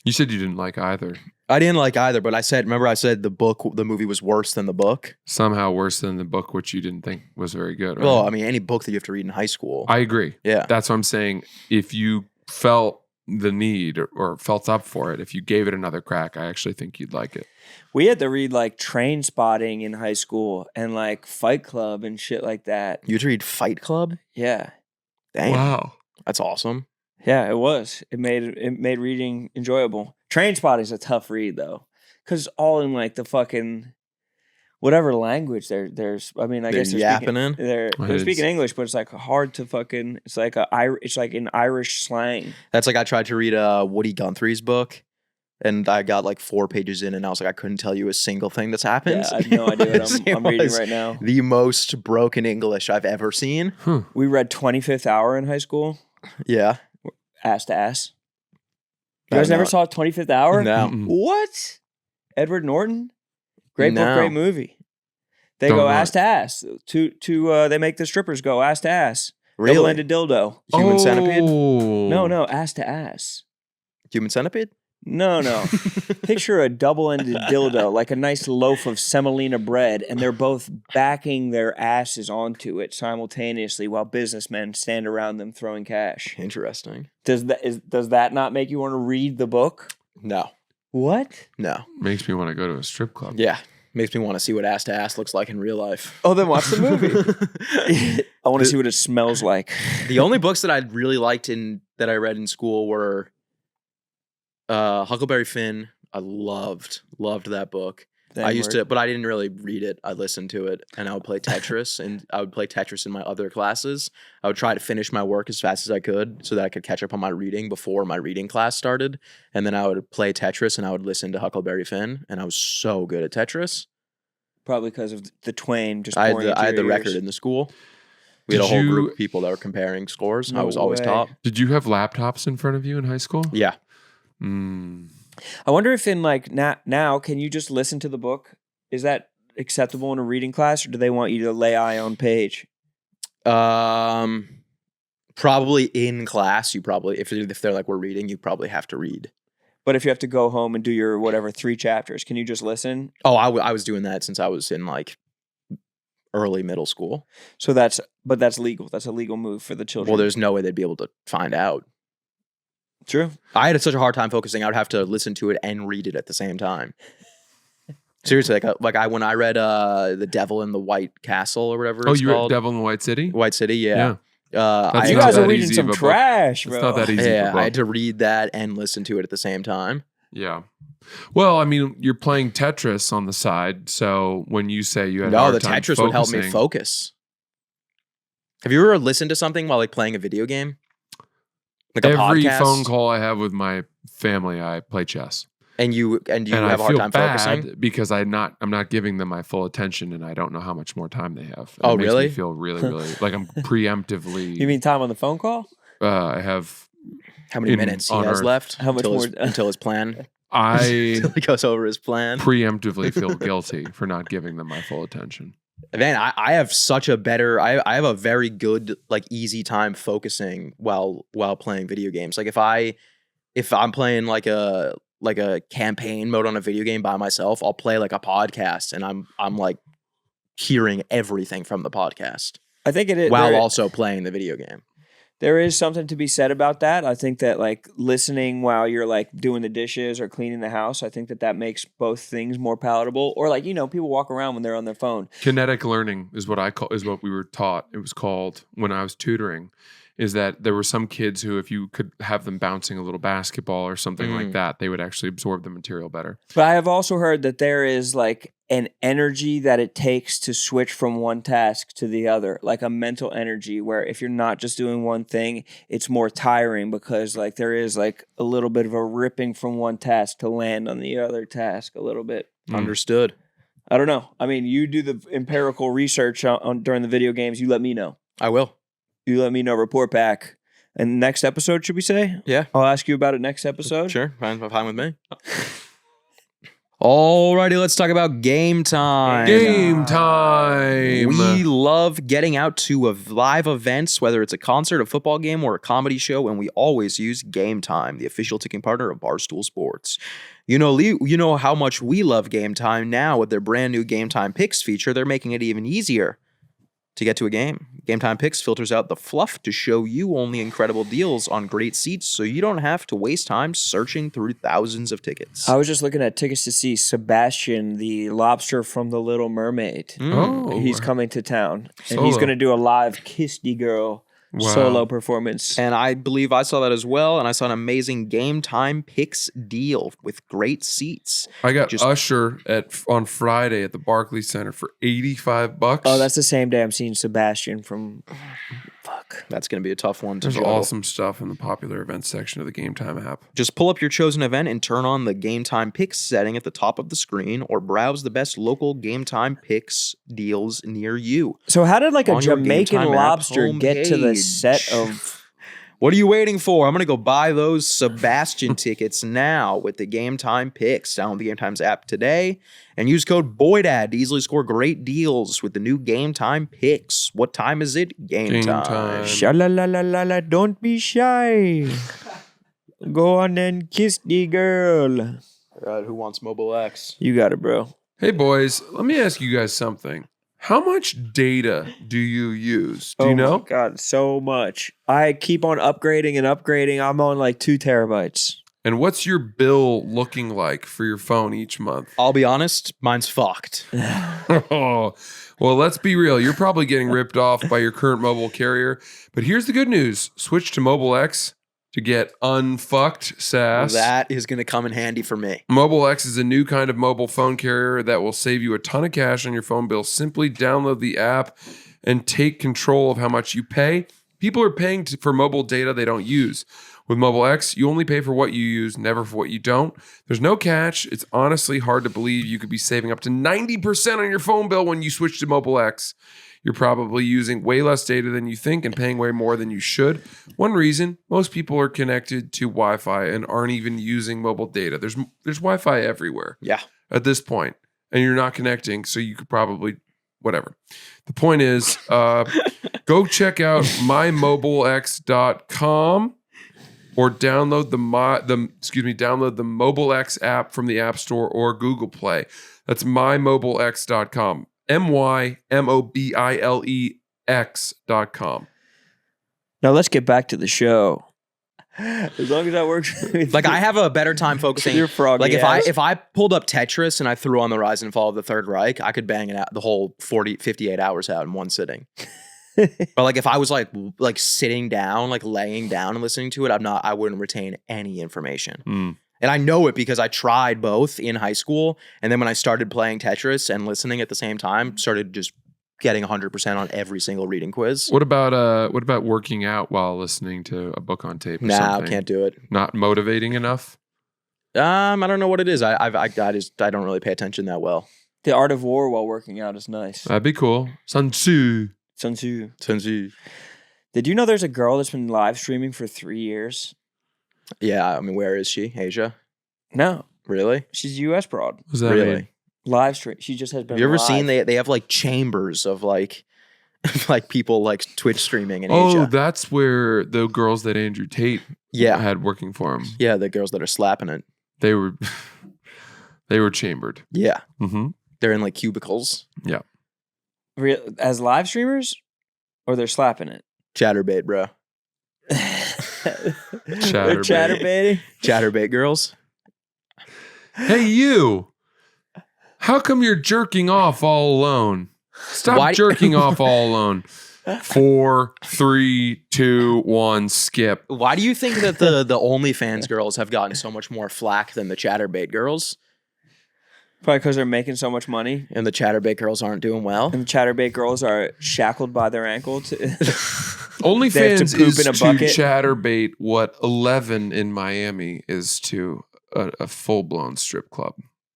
You said you didn't like either. I didn't like either, but I said the movie was worse than the book. Somehow worse than the book, which you didn't think was very good. Right? Well, I mean, any book that you have to read in high school. I agree. Yeah. That's what I'm saying. If you felt the need or felt up for it, if you gave it another crack, I actually think you'd like it. We had to read like Train Spotting in high school and like Fight Club and shit like that. You had to read Fight Club? Yeah. Damn. Wow. That's awesome. Yeah, it was. It made reading enjoyable. Train Spotting's a tough read though, because all in like the fucking whatever language there's. I mean, I They're guess they're yapping speaking, in? they're speaking English, but it's like hard to fucking. It's like in Irish slang. That's like I tried to read Woody Guthrie's book, and I got like 4 pages in, and I was like, I couldn't tell you a single thing that's happened. Yeah, I have no idea what It I'm reading was right now. The most broken English I've ever seen. We read 25th Hour in high school, Yeah. ass to ass. You I guys never know. saw 25th Hour? No. Mm-mm. What? Edward Norton? Great book, No. great movie. They Don't go know ass it. to ass. They make the strippers go ass to ass. Really? Double-ended dildo. Human Centipede? No, ass to ass. Human Centipede? No. Picture a double-ended dildo, like a nice loaf of semolina bread, and they're both backing their asses onto it simultaneously while businessmen stand around them throwing cash. Interesting. Does that not make you want to read the book? No. What? No. Makes me want to go to a strip club. Yeah. Makes me want to see what ass to ass looks like in real life. Oh, then watch the movie. I want to see what it smells like. The only books that I really liked that I read in school were Huckleberry Finn. I loved that book. I used to, but I didn't really read it. I listened to it, and I would play Tetris, and I would play Tetris in my other classes. I would try to finish my work as fast as I could so that I could catch up on my reading before my reading class started. And then I would play Tetris, and I would listen to Huckleberry Finn, and I was so good at Tetris. Probably because of the twain just I had pouring the, into I had the your record ears. in the school. We had a Did whole you- group of people that were comparing scores. I No was always way. top. Did you have laptops in front of you in high school? Yeah. Mm. I wonder if in like now, can you just listen to the book? Is that acceptable in a reading class, or do they want you to lay eye on page? Probably in class. You probably if they're like we're reading, you probably have to read. But if you have to go home and do your whatever 3 chapters, can you just listen? Oh, I was doing that since I was in like early middle school. So that's legal. That's a legal move for the children. Well, there's no way they'd be able to find out. true. I had such a hard time focusing. I would have to listen to it and read it at the same time. Seriously, when I read The Devil in the White Castle or whatever Oh, it's you were called. Devil in the White City? White City, yeah. That's You not guys are that reading easy some of a book. trash, bro. It's not that easy. Yeah, of a I had book. to read that and listen to it at the same time. Yeah. Well, I mean, you're playing Tetris on the side, so when you say you had a No, hard the time Tetris would help me focusing- focus. Have you ever listened to something while like playing a video game? Like a Every podcast? phone call I have with my family, I play chess. And you And have I a hard feel time bad focusing? because I'm not giving them my full attention, and I don't know how much more time they have. And Oh, it makes really? Me feel really, really like I'm preemptively. You mean time on the phone call? I have. How many in- minutes he on has Earth. left How much until, more- until his plan? I Until he goes over his plan. preemptively feel guilty for not giving them my full attention. Man, I have such a better I have a very good like easy time focusing while playing video games. Like if I'm playing like a campaign mode on a video game by myself, I'll play like a podcast and I'm like hearing everything from the podcast I think it is. while also playing the video game. There is something to be said about that. I think that like listening while you're like doing the dishes or cleaning the house, I think that makes both things more palatable. Or like, people walk around when they're on their phone. Kinetic learning is what we were taught. It was called when I was tutoring. is that there were some kids who, if you could have them bouncing a little basketball or something like that, they would actually absorb the material better. But I have also heard that there is like an energy that it takes to switch from one task to the other, like a mental energy where if you're not just doing one thing, it's more tiring because like there is like a little bit of a ripping from one task to land on the other task a little bit. Understood. I don't know. I mean, you do the empirical research on during the video games. You let me know. I will. You let me know. Report back. And next episode, should we say? Yeah. I'll ask you about it next episode. Sure. Fine with me. Alrighty, let's talk about game time. Game time. We love getting out to live events, whether it's a concert, a football game, or a comedy show, and we always use Game Time, the official ticking partner of Barstool Sports. You know how much we love Game Time now with their brand new Game Time Picks feature. They're making it even easier to get to a game. Game Time Picks filters out the fluff to show you only incredible deals on great seats so you don't have to waste time searching through thousands of tickets. I was just looking at tickets to see Sebastian, the lobster from The Little Mermaid. Oh, He's coming to town. And Solo. he's going to do a live Kiss the Girl solo performance. And I believe I saw that as well, and I saw an amazing Game Time Picks deal with great seats. I got Usher on Friday at the Barclays Center for $85. Oh, that's the same day I'm seeing Sebastian from... Fuck. That's going to be a tough one to There's juggle. awesome stuff in the popular events section of the Game Time app. Just pull up your chosen event and turn on the Game Time Picks setting at the top of the screen, or browse the best local Game Time Picks deals near you. So how did like a On your Jamaican Game Time app lobster get to the homepage. set of... What are you waiting for? I'm going to go buy those Sebastian tickets now with the Game Time Picks. Download the Game Times app today and use code BOYDAD to easily score great deals with the new Game Time Picks. What time is it? Game time. Sha-la-la-la-la-la, don't be shy. Go on and kiss the girl. All right, who wants MobileX? You got it, bro. Hey, boys, let me ask you guys something. How much data do you use? Do you know? My God, so much. I keep on upgrading and upgrading. I'm on like 2 terabytes. And what's your bill looking like for your phone each month? I'll be honest, mine's fucked. Oh, well, let's be real. You're probably getting ripped off by your current mobile carrier. But here's the good news. Switch to MobileX to get unfucked SaaS. That is going to come in handy for me. MobileX is a new kind of mobile phone carrier that will save you a ton of cash on your phone bill. Simply download the app and take control of how much you pay. People are paying for mobile data they don't use. With MobileX, you only pay for what you use, never for what you don't. There's no catch. It's honestly hard to believe you could be saving up to 90% on your phone bill when you switch to MobileX. You're probably using way less data than you think and paying way more than you should. One reason, most people are connected to Wi-Fi and aren't even using mobile data. There's Wi-Fi everywhere. Yeah. At this point, and you're not connecting, so you could probably whatever. The point is, go check out mymobilex.com or download download the MobileX app from the App Store or Google Play. That's mymobilex.com. MyMobileX.com. Now let's get back to the show. As long as that works. Like I have a better time focusing. Your froggy like ass. if I pulled up Tetris and I threw on the Rise and Fall of the Third Reich, I could bang it out the whole 58 hours out in one sitting. But like if I was like sitting down, like laying down and listening to it, I wouldn't retain any information. And I know it because I tried both in high school. And then when I started playing Tetris and listening at the same time, started just getting 100% on every single reading quiz. What about working out while listening to a book on tape or Nah, something? can't do it. Not motivating enough? I don't know what it is. I don't really pay attention that well. The art of war while working out is nice. That'd be cool. Sun Tzu. Sun Tzu. Sun Tzu. Did you know there's a girl that's been live streaming for 3 years? Yeah, I mean, where is she? Asia? No. Really? She's a U.S. broad. What does that Really? mean? Live stream. She just has been Have you ever live. seen they have like chambers of like people like Twitch streaming in Oh, Asia? that's where the girls that Andrew Tate Yeah. had working for him. Yeah, the girls that are slapping it. They were chambered. Yeah. Mm-hmm. They're in like cubicles. Yeah. As live streamers? Or they're slapping it? Chatterbait, bro. They're Chatterbait. chatterbaiting? Chatterbait girls. Hey, you. How come you're jerking off all alone? Stop Why- jerking off all alone. 4, 3, 2, 1, skip. Why do you think that the OnlyFans girls have gotten so much more flack than the Chatterbait girls? Probably because they're making so much money. And the Chatterbait girls aren't doing well? And the Chatterbait girls are shackled by their ankle. OnlyFans poop is in a to bucket. Chatterbait what 11 in Miami is to a full-blown strip club.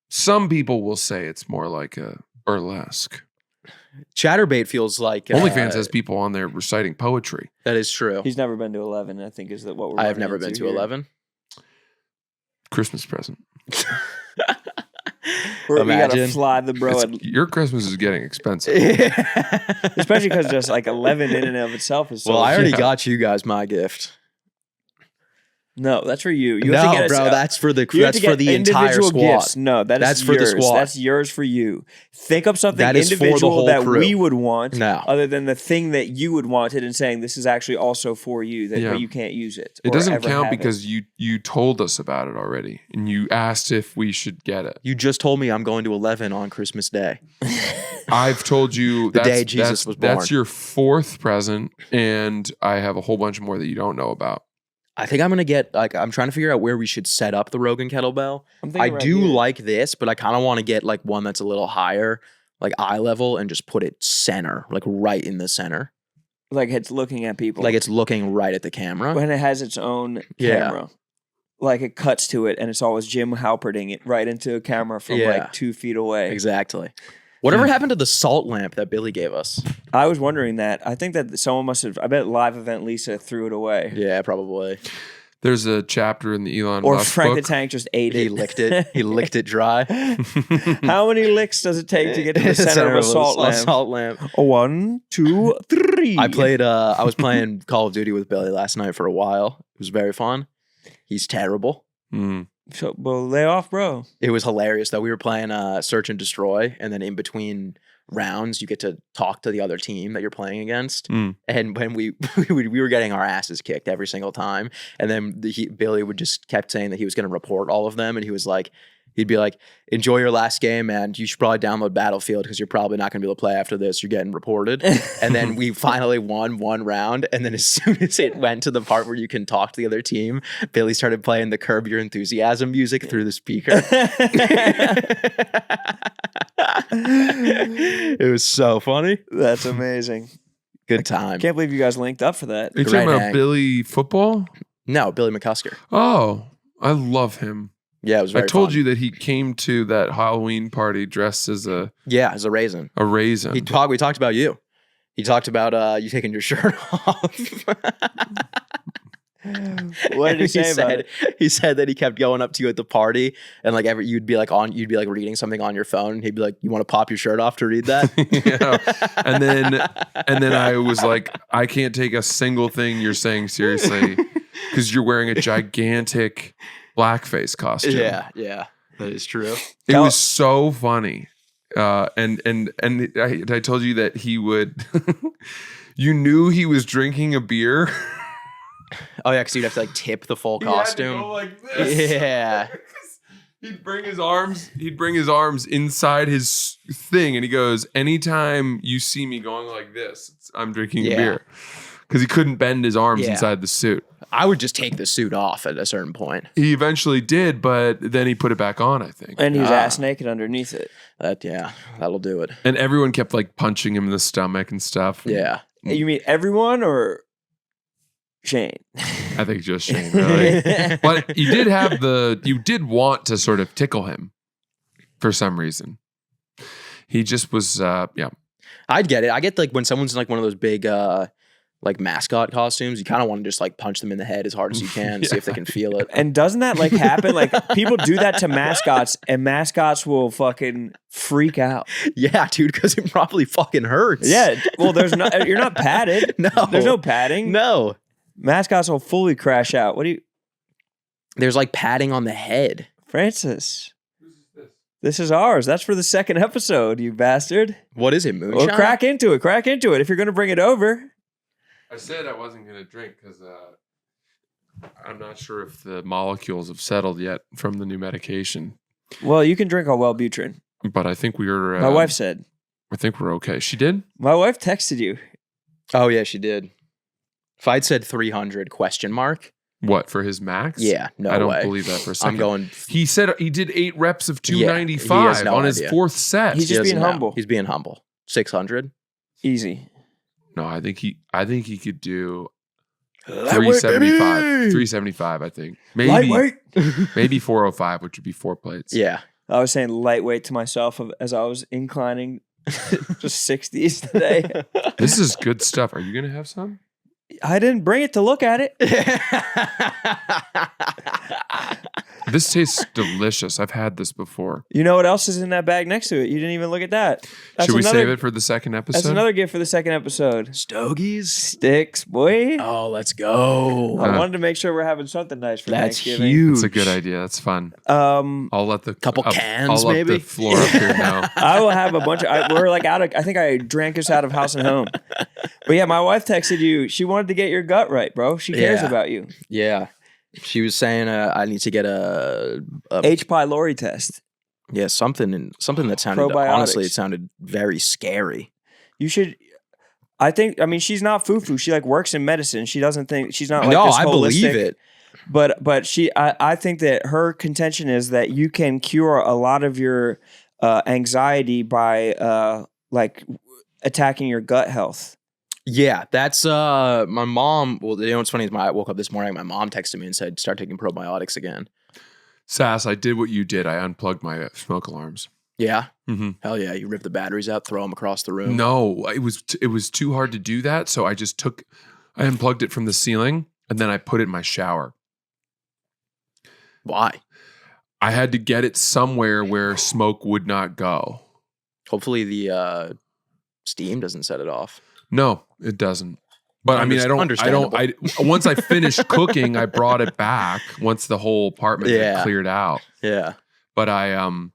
Some people will say it's more like a burlesque. Chatterbait feels like... OnlyFans has people on there reciting poetry. That is true. He's never been to 11, I think, is that what we're I have never been to 11. Christmas present. We gotta Imagine. fly the bro. Your Christmas is getting expensive. Especially because just like 11 in and of itself is so... Well, I already got you guys my gift. No, that's for you. You No, have to get bro, that's for the you have to that's for get the entire individual squad. gifts. No, That's is for the yours. squad. That's yours for you. Think up something That is for the individual whole that crew. we would want, No. other than the thing that you would want it, and saying this is actually also for you, that Yeah. but you can't use it. It or doesn't ever count have it. because you told us about it already and you asked if we should get it. You just told me I'm going to 11 on Christmas Day. I've told you The day Jesus was born. That's your 4th present, and I have a whole bunch more that you don't know about. I think I'm going to get, like, I'm trying to figure out where we should set up the Rogan kettlebell. I'm I thinking right do here. like this, but I kind of want to get, like, one that's a little higher, like eye level, and just put it center, like right in the center. like it's looking at people, Like it's looking right at the camera. when it has its own Yeah. camera. Like it cuts to it, and it's always Jim Halperding it right into a camera from Yeah. like 2 feet away. Exactly. Whatever happened to the salt lamp that Billy gave us? I was wondering that. I think that someone must have. I bet Live Event Lisa threw it away, Yeah, probably. There's a chapter in the Elon or Musk Frank book. the Tank just ate He it. licked it. He licked it dry. How many licks does it take to get to the center of a salt lamp? Salt lamp. 1, 2, 3. I was playing Call of Duty with Billy last night for a while. It was very fun. He's terrible. Mm. So, well, lay off, bro. It was hilarious though. We were playing Search and Destroy, and then in between rounds, you get to talk to the other team that you're playing against. Mm. And when we were getting our asses kicked every single time, and then Billy would just kept saying that he was going to report all of them, and he was like, he'd be like, "Enjoy your last game, man. You should probably download Battlefield because you're probably not going to be able to play after this. You're getting reported." And then we finally won one round, and then as soon as it went to the part where you can talk to the other team, Billy started playing the Curb Your Enthusiasm music through the speaker. It was so funny. That's amazing. Good time. Can't believe you guys linked up for that. Are you Great talking about hang. Billy football? No, Billy McCusker. Oh, I love him. Yeah, it was very I told fun. you that he came to that Halloween party dressed as a Yeah, as a raisin. raisin. We talked about you. He talked about you taking your shirt off. What did he say about it? He said that he kept going up to you at the party, and like you'd be like reading something on your phone, and he'd be like, "You want to pop your shirt off to read that?" Yeah. And then I was like, I can't take a single thing you're saying seriously because you're wearing a gigantic blackface costume. Yeah, that is true. It was so funny. And I told you that he would you knew he was drinking a beer. Oh yeah, because you'd have to like tip the full costume. He had to go like this. Yeah. He'd bring his arms inside his thing, and he goes, "Anytime you see me going like this, I'm drinking Yeah. a beer." Because he couldn't bend his arms Yeah. inside the suit. I would just take the suit off at a certain point. He eventually did, but then he put it back on, I think. And he was Ah. ass naked underneath it. That'll do it. And everyone kept like punching him in the stomach and stuff. Yeah. You mean everyone or Shane? I think just Shane, really. But you did want to sort of tickle him for some reason. He just was, yeah. I'd get it. I get like when someone's in like one of those big like mascot costumes, you kind of want to just like punch them in the head as hard as you can, see if they can feel it. And doesn't that like happen? Like people do that to mascots, and mascots will fucking freak out. Yeah, dude, because it probably fucking hurts. Yeah. Well, you're not padded. No. There's no padding. No. Mascots will fully crash out. What do you, There's like padding on the head. Francis? This is ours. That's for the second episode, you bastard. What is it, moonshine? Or crack into it. Crack into it if you're going to bring it over. I said I wasn't going to drink because I'm not sure if the molecules have settled yet from the new medication. Well, you can drink on Wellbutrin. But I think we're... My wife said. I think we're okay. She did? My wife texted you. Oh yeah, she did. If I'd said 300 ? What, for his max? Yeah, no I don't way. believe that for a second. I'm going. He said he did 8 reps of Yeah, he 295 has no on his idea. 4th set. He's just He being doesn't know. humble. He's being humble. 600. Easy. No, I think he could do Lightweight, 375. baby! 375, I think. Maybe Lightweight. maybe 405, which would be 4 plates. Yeah. I was saying lightweight to myself as I was inclining just 60s today. This is good stuff. Are you going to have some? I didn't bring it to look at it. This tastes delicious. I've had this before. You know what else is in that bag next to it? You didn't even look at that. Should we save it for the second episode? That's another gift for the second episode. Stogies. Sticks, boy. Oh, let's go. I wanted to make sure we're having something nice for That's Thanksgiving. huge. That's a good idea. That's fun. I'll I'll let the Couple cans, I'll let maybe? the floor up here now. I will have a bunch of. We're like out of. I think I drank this out of house and home. But yeah, my wife texted you. She wanted to get your gut right, bro. She cares Yeah. about you. Yeah. She was saying I need to get a H. pylori test. yeah, something that sounded Probiotics. honestly, it sounded very scary. You should. I think. I mean, she's not foo-foo. She like works in medicine. She doesn't think she's not like No, this I holistic. believe it. But she. I think that her contention is that you can cure a lot of your anxiety by like attacking your gut health. Yeah, that's my mom. Well, you know what's funny is I woke up this morning. My mom texted me and said, "Start taking probiotics again." Sass, I did what you did. I unplugged my smoke alarms. Yeah, Mm-hmm. hell yeah! You rip the batteries out, throw them across the room. No, it was too hard to do that. So I just I unplugged it from the ceiling and then I put it in my shower. Why? I had to get it somewhere where smoke would not go. Hopefully the steam doesn't set it off. No, it doesn't. But I mean, Understandable. once I finished cooking, I brought it back once the whole apartment had Yeah. cleared out. Yeah. But I'm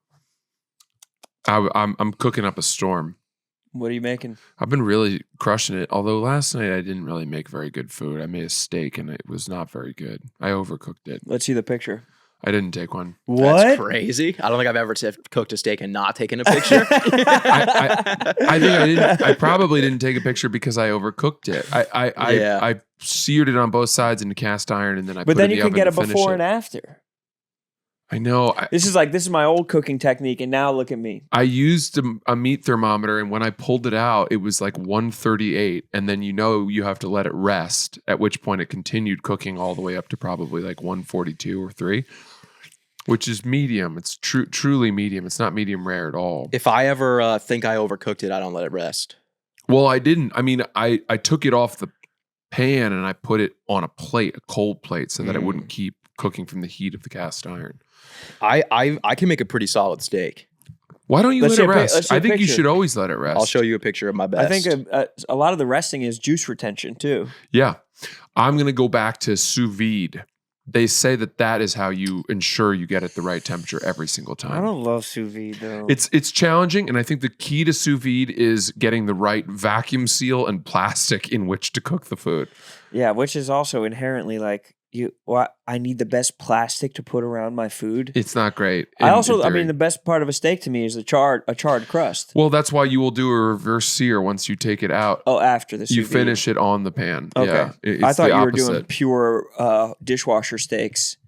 cooking up a storm. What are you making? I've been really crushing it. Although last night I didn't really make very good food. I made a steak and it was not very good. I overcooked it. Let's see the picture. I didn't take one. That's crazy. I don't think I've ever cooked a steak and not taken a picture. I think I didn't. I probably didn't take a picture because I overcooked it. I seared it on both sides into cast iron and then I. But put then it in you the can oven get to a finish before it. and after. I know. This is my old cooking technique, and now look at me. I used a meat thermometer, and when I pulled it out, it was like 138, and then you have to let it rest. At which point, it continued cooking all the way up to probably like 142 or 3, which is medium. It's truly medium. It's not medium rare at all. If I ever think I overcooked it, I don't let it rest. Well, I didn't. I mean, I took it off the pan and I put it on a plate, a cold plate, so that it wouldn't keep cooking from the heat of the cast iron. I can make a pretty solid steak. Why don't you Let's let see it a rest? let's see a I think you picture. should always let it rest. I'll show you a picture of my best. I think a lot of the resting is juice retention too. Yeah. I'm going to go back to sous vide. They say that is how you ensure you get it the right temperature every single time. I don't love sous vide though. It's challenging, and I think the key to sous vide is getting the right vacuum seal and plastic in which to cook the food. Yeah, which is also inherently like I need the best plastic to put around my food. It's not great. I in mean, theory. the best part of a steak to me is a charred crust. Well, that's why you will do a reverse sear once you take it out. Oh, after the sous You vide. finish it on the pan. Okay. Yeah, I it's thought the you were doing opposite. pure dishwasher steaks.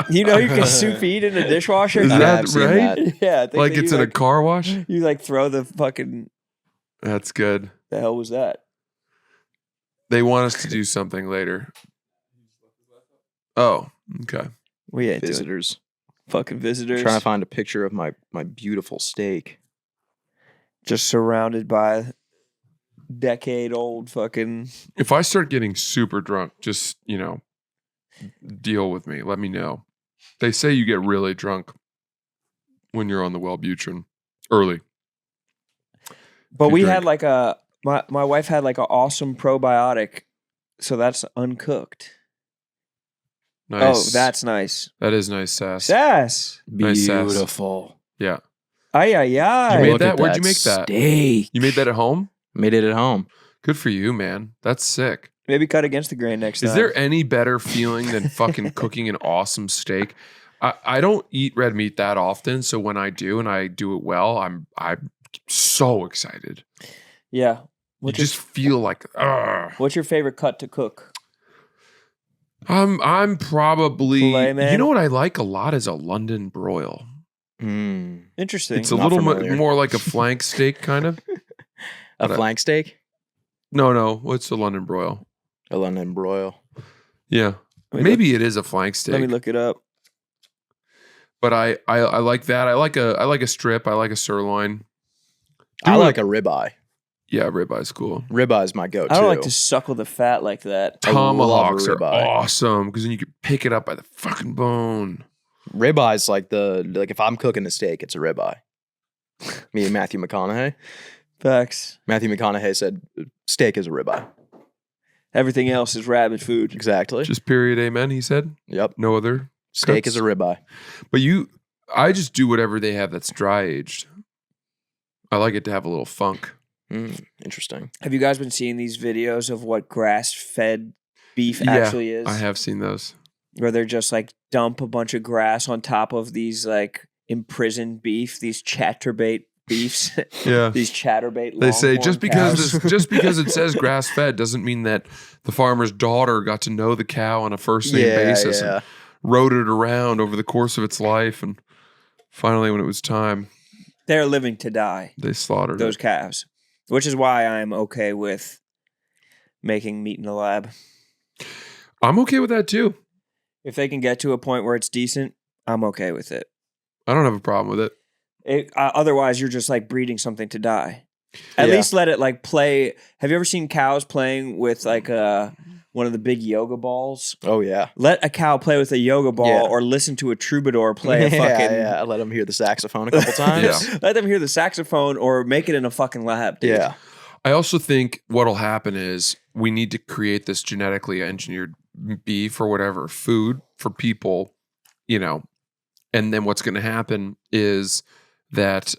You know, you can sous vide in a dishwasher. Is that Yeah, I've seen right? that. Yeah, I think Like that it's you in a car wash? You like throw the fucking. That's good. The hell was that? They want us to do something later. Oh, okay. We ain't doing Visitors. fucking visitors. Trying to find a picture of my beautiful steak. Just surrounded by decade-old fucking. If I start getting super drunk, just, deal with me. Let me know. They say you get really drunk when you're on the Wellbutrin early. But You we drink. had like my wife had like an awesome probiotic, so that's uncooked. Nice. Oh, that's nice. That is nice, Sass. Sass. Nice sass. Beautiful. Yeah. Ay, ay, ay. You made Look that? at Where'd you make that? Steak. You made that at home? Made it at home. Good for you, man. That's sick. Maybe cut against the grain next time. Is there any better feeling than fucking cooking an awesome steak? I don't eat red meat that often, so when I do and I do it well, I'm so excited. Yeah. You just feel like, ugh. What's your favorite cut to cook? I'm probably, Filet, man? you know what I like a lot is a London broil. Interesting. It's a Not little familiar. more like a flank steak, kind of. A flank steak? No. What's a London broil? A London broil. Yeah. Maybe it is a flank steak. Let me look it up. But I like that. I like a strip. I like a sirloin. I like a ribeye. Yeah, ribeye's cool. Ribeye's my go-to. I don't like to suckle the fat like that. Tomahawks are ribeye. awesome because then you can pick it up by the fucking bone. Ribeye's like if I'm cooking a steak, it's a ribeye. Me and Matthew McConaughey. Facts. Matthew McConaughey said steak is a ribeye. Everything else is rabbit food. Exactly. Just period, amen, he said. Yep. No other Steak cuts? is a ribeye. But I just do whatever they have that's dry aged. I like it to have a little funk. Interesting. Have you guys been seeing these videos of what grass-fed beef actually is? I have seen those. Where they're just like dump a bunch of grass on top of these like imprisoned beef, these chatterbait beefs. Yeah. These chatterbait. They say longhorn just because cows. just because it says grass fed doesn't mean that the farmer's daughter got to know the cow on a first name basis and rode it around over the course of its life, and finally when it was time, They're living to die. they slaughtered Those it. calves, which is why I'm okay with making meat in the lab. I'm okay with that too. If they can get to a point where it's decent, I'm okay with it. I don't have a problem with it. Otherwise, you're just like breeding something to die. At Yeah. least let it like play. Have you ever seen cows playing with like one of the big yoga balls? Oh yeah. Let a cow play with a yoga ball Yeah. or listen to a troubadour play a fucking. Yeah. I let them hear the saxophone a couple times. Yeah. Let them hear the saxophone or make it in a fucking lab. Dude. Yeah. I also think what'll happen is we need to create this genetically engineered beef or whatever food for people, and then what's going to happen is that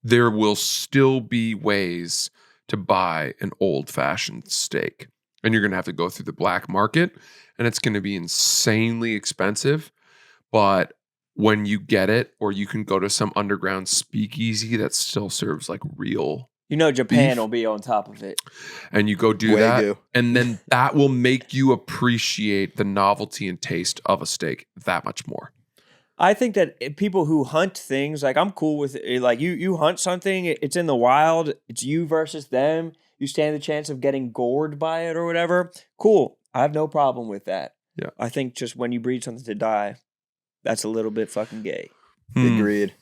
there will still be ways to buy an old-fashioned steak, and you're going to have to go through the black market, and it's going to be insanely expensive. But when you get it, or you can go to some underground speakeasy that still serves like real, Japan beef. will be on top of it. and you go do that, Wagyu. and then that will make you appreciate the novelty and taste of a steak that much more. I think that people who hunt things, like I'm cool with it. Like you hunt something, it's in the wild, it's you versus them. You stand the chance of getting gored by it or whatever. Cool. I have no problem with that. Yeah. I think just when you breed something to die, that's a little bit fucking gay. Agreed.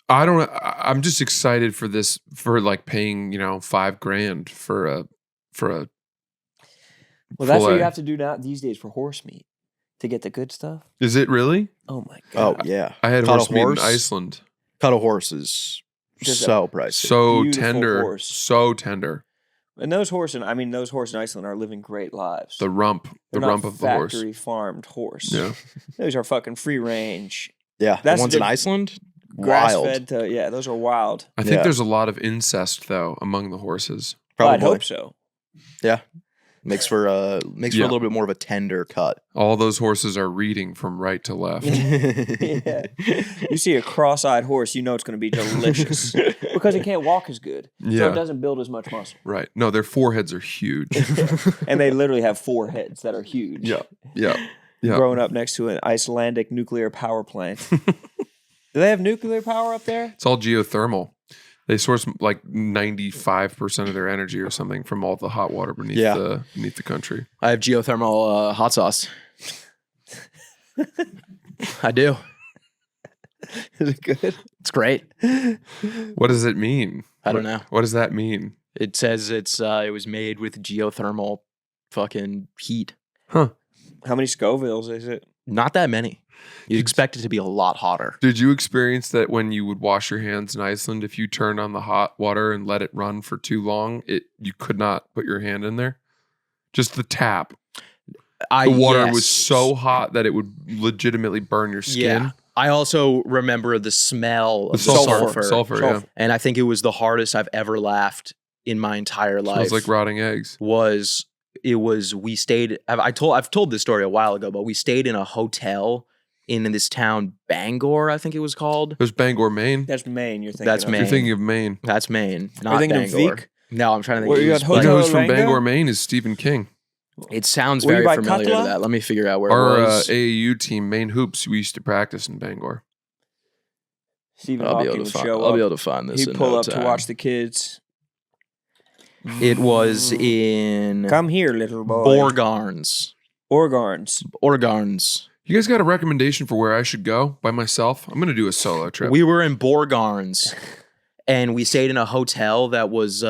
I'm just excited for this, for like paying, $5,000 for a Well, that's what fillet. you have to do now these days for horse meat to get the good stuff. Is it really? Oh my Oh god. yeah. I had Cut a horse meat in horse? Iceland. Cut a horse is Just so pricey. So beautiful tender. horse. So tender. And those horse in Iceland are living great lives. The rump. They're The not rump of the horse. factory farmed horse. Yeah. Those are fucking free range. yeah. That's the ones the in diff- Iceland? Grass Wild. fed to those are wild. I think Yeah. there's a lot of incest though among the horses. Well, Probably. I'd hope so. Yeah. Makes for a little bit more of a tender cut. All those horses are reading from right to left. Yeah. You see a cross-eyed horse, you know it's going to be delicious because it can't walk as good, so Yeah. it doesn't build as much muscle. Right. No, their foreheads are huge. And they literally have 4 heads that are huge. Yeah. Yeah. Yeah. Growing up next to an Icelandic nuclear power plant. Do they have nuclear power up there? It's all geothermal. They source like 95% of their energy or something from all the hot water beneath the country. I have geothermal hot sauce. I do. Is it good? It's great. What does it mean? I don't know. What does that mean? It says it was made with geothermal fucking heat. Huh. How many Scovilles is it? Not that many. You'd expect it to be a lot hotter. Did you experience that when you would wash your hands in Iceland, if you turned on the hot water and let it run for too long, you could not put your hand in there? Just the tap. The water was so hot that it would legitimately burn your skin. Yeah. I also remember the smell The of sulfur. sulfur, yeah. And I think it was the hardest I've ever laughed in my entire life. Smells like rotting eggs. We stayed, I've told this story a while ago, but we stayed in a hotel in this town, Bangor, I think it was called. There's Bangor, Maine. That's Maine. You're thinking. That's of. Maine. You're thinking of Maine. That's Maine, You're not thinking Bangor. of Vic. No, I'm trying to think. Where you It got was, You know Hotel who's from Rango? Bangor, Maine is Stephen King. it sounds Were you very by familiar to Cutler? that. Let me figure out where Our it was. AAU team, Maine Hoops, we used to practice in Bangor. Stephen I'll be Hawking able would to find. show I'll up. be able to find this. He'd in pull no up to time. watch the kids. It was in Come here, little boy. Borgarns. Borgarns. You guys got a recommendation for where I should go by myself? I'm going to do a solo trip. We were in Borgarns, and we stayed in a hotel that was.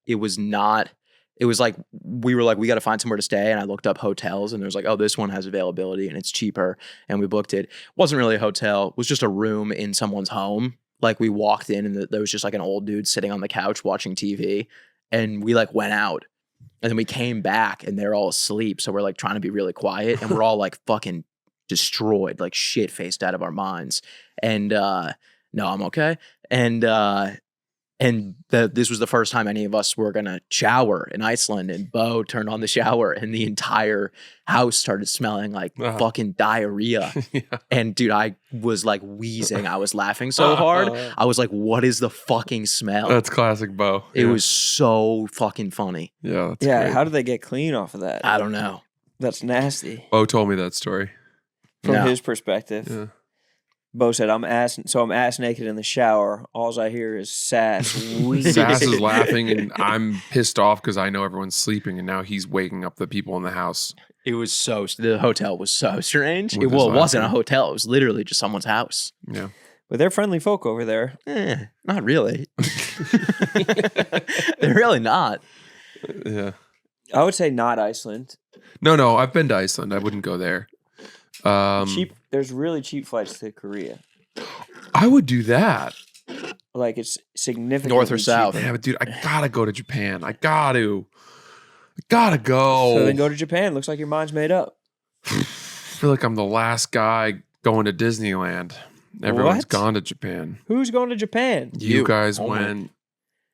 It was not. It was like we were like, we got to find somewhere to stay, and I looked up hotels, and there's like, oh, this one has availability and it's cheaper, and we booked it. Wasn't really a hotel; it was just a room in someone's home. Like we walked in, and there was just like an old dude sitting on the couch watching TV, and we like went out, and then we came back, and they're all asleep. So we're like trying to be really quiet, and we're all like fucking destroyed, like shit faced out of our minds. And no, I'm okay. And this was the first time any of us were gonna shower in Iceland, and Bo turned on the shower, and the entire house started smelling like fucking diarrhea. Yeah. And dude, I was like wheezing. I was laughing so hard. I was like, "What is the fucking smell?" That's classic Bo. It was so fucking funny. Yeah, that's Yeah, great. how did they get clean off of that? I don't know. That's nasty Bo told me that story. from No. his perspective. Yeah. Bo said, I'm ass naked in the shower. All I hear is Sass. Sass is laughing, and I'm pissed off because I know everyone's sleeping, and now he's waking up the people in the house. It was the hotel was so strange. With It his wasn't a laughing. hotel. It was literally just someone's house. Yeah. But they're friendly folk over there. Not really. They're really not. Yeah. I would say not Iceland. No, I've been to Iceland. I wouldn't go there. Cheap. There's really cheap flights to Korea. I would do that. Like it's significantly North or south? cheaper. Yeah, but dude, I gotta go to Japan. I gotta go. So then go to Japan. Looks like your mind's made up. I feel like I'm the last guy going to Disneyland. Everyone's What? gone to Japan. Who's going to Japan? You guys Oh my- went.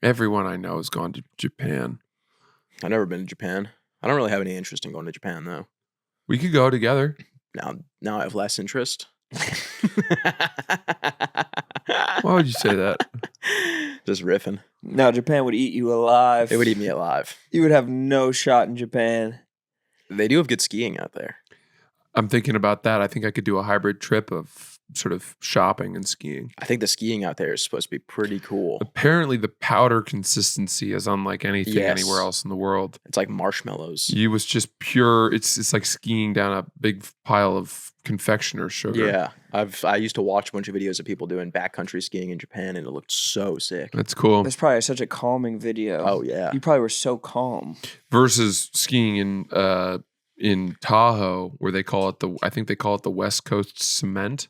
Everyone I know has gone to Japan. I've never been to Japan. I don't really have any interest in going to Japan though. We could go together. Now I have less interest. Why would you say that? Just riffing. No, Japan would eat you alive. It would eat me alive. You would have no shot in Japan. They do have good skiing out there. I'm thinking about that. I think I could do a hybrid trip of sort of shopping and skiing. I think the skiing out there is supposed to be pretty cool. Apparently, the powder consistency is unlike anything Yes. anywhere else in the world. It's like marshmallows. You was just pure. It's like skiing down a big pile of confectioner sugar. Yeah, I used to watch a bunch of videos of people doing backcountry skiing in Japan, and it looked so sick. That's cool. That's probably such a calming video. Oh yeah, You probably were so calm. Versus skiing in Tahoe, where they call it I think they call it the West Coast cement,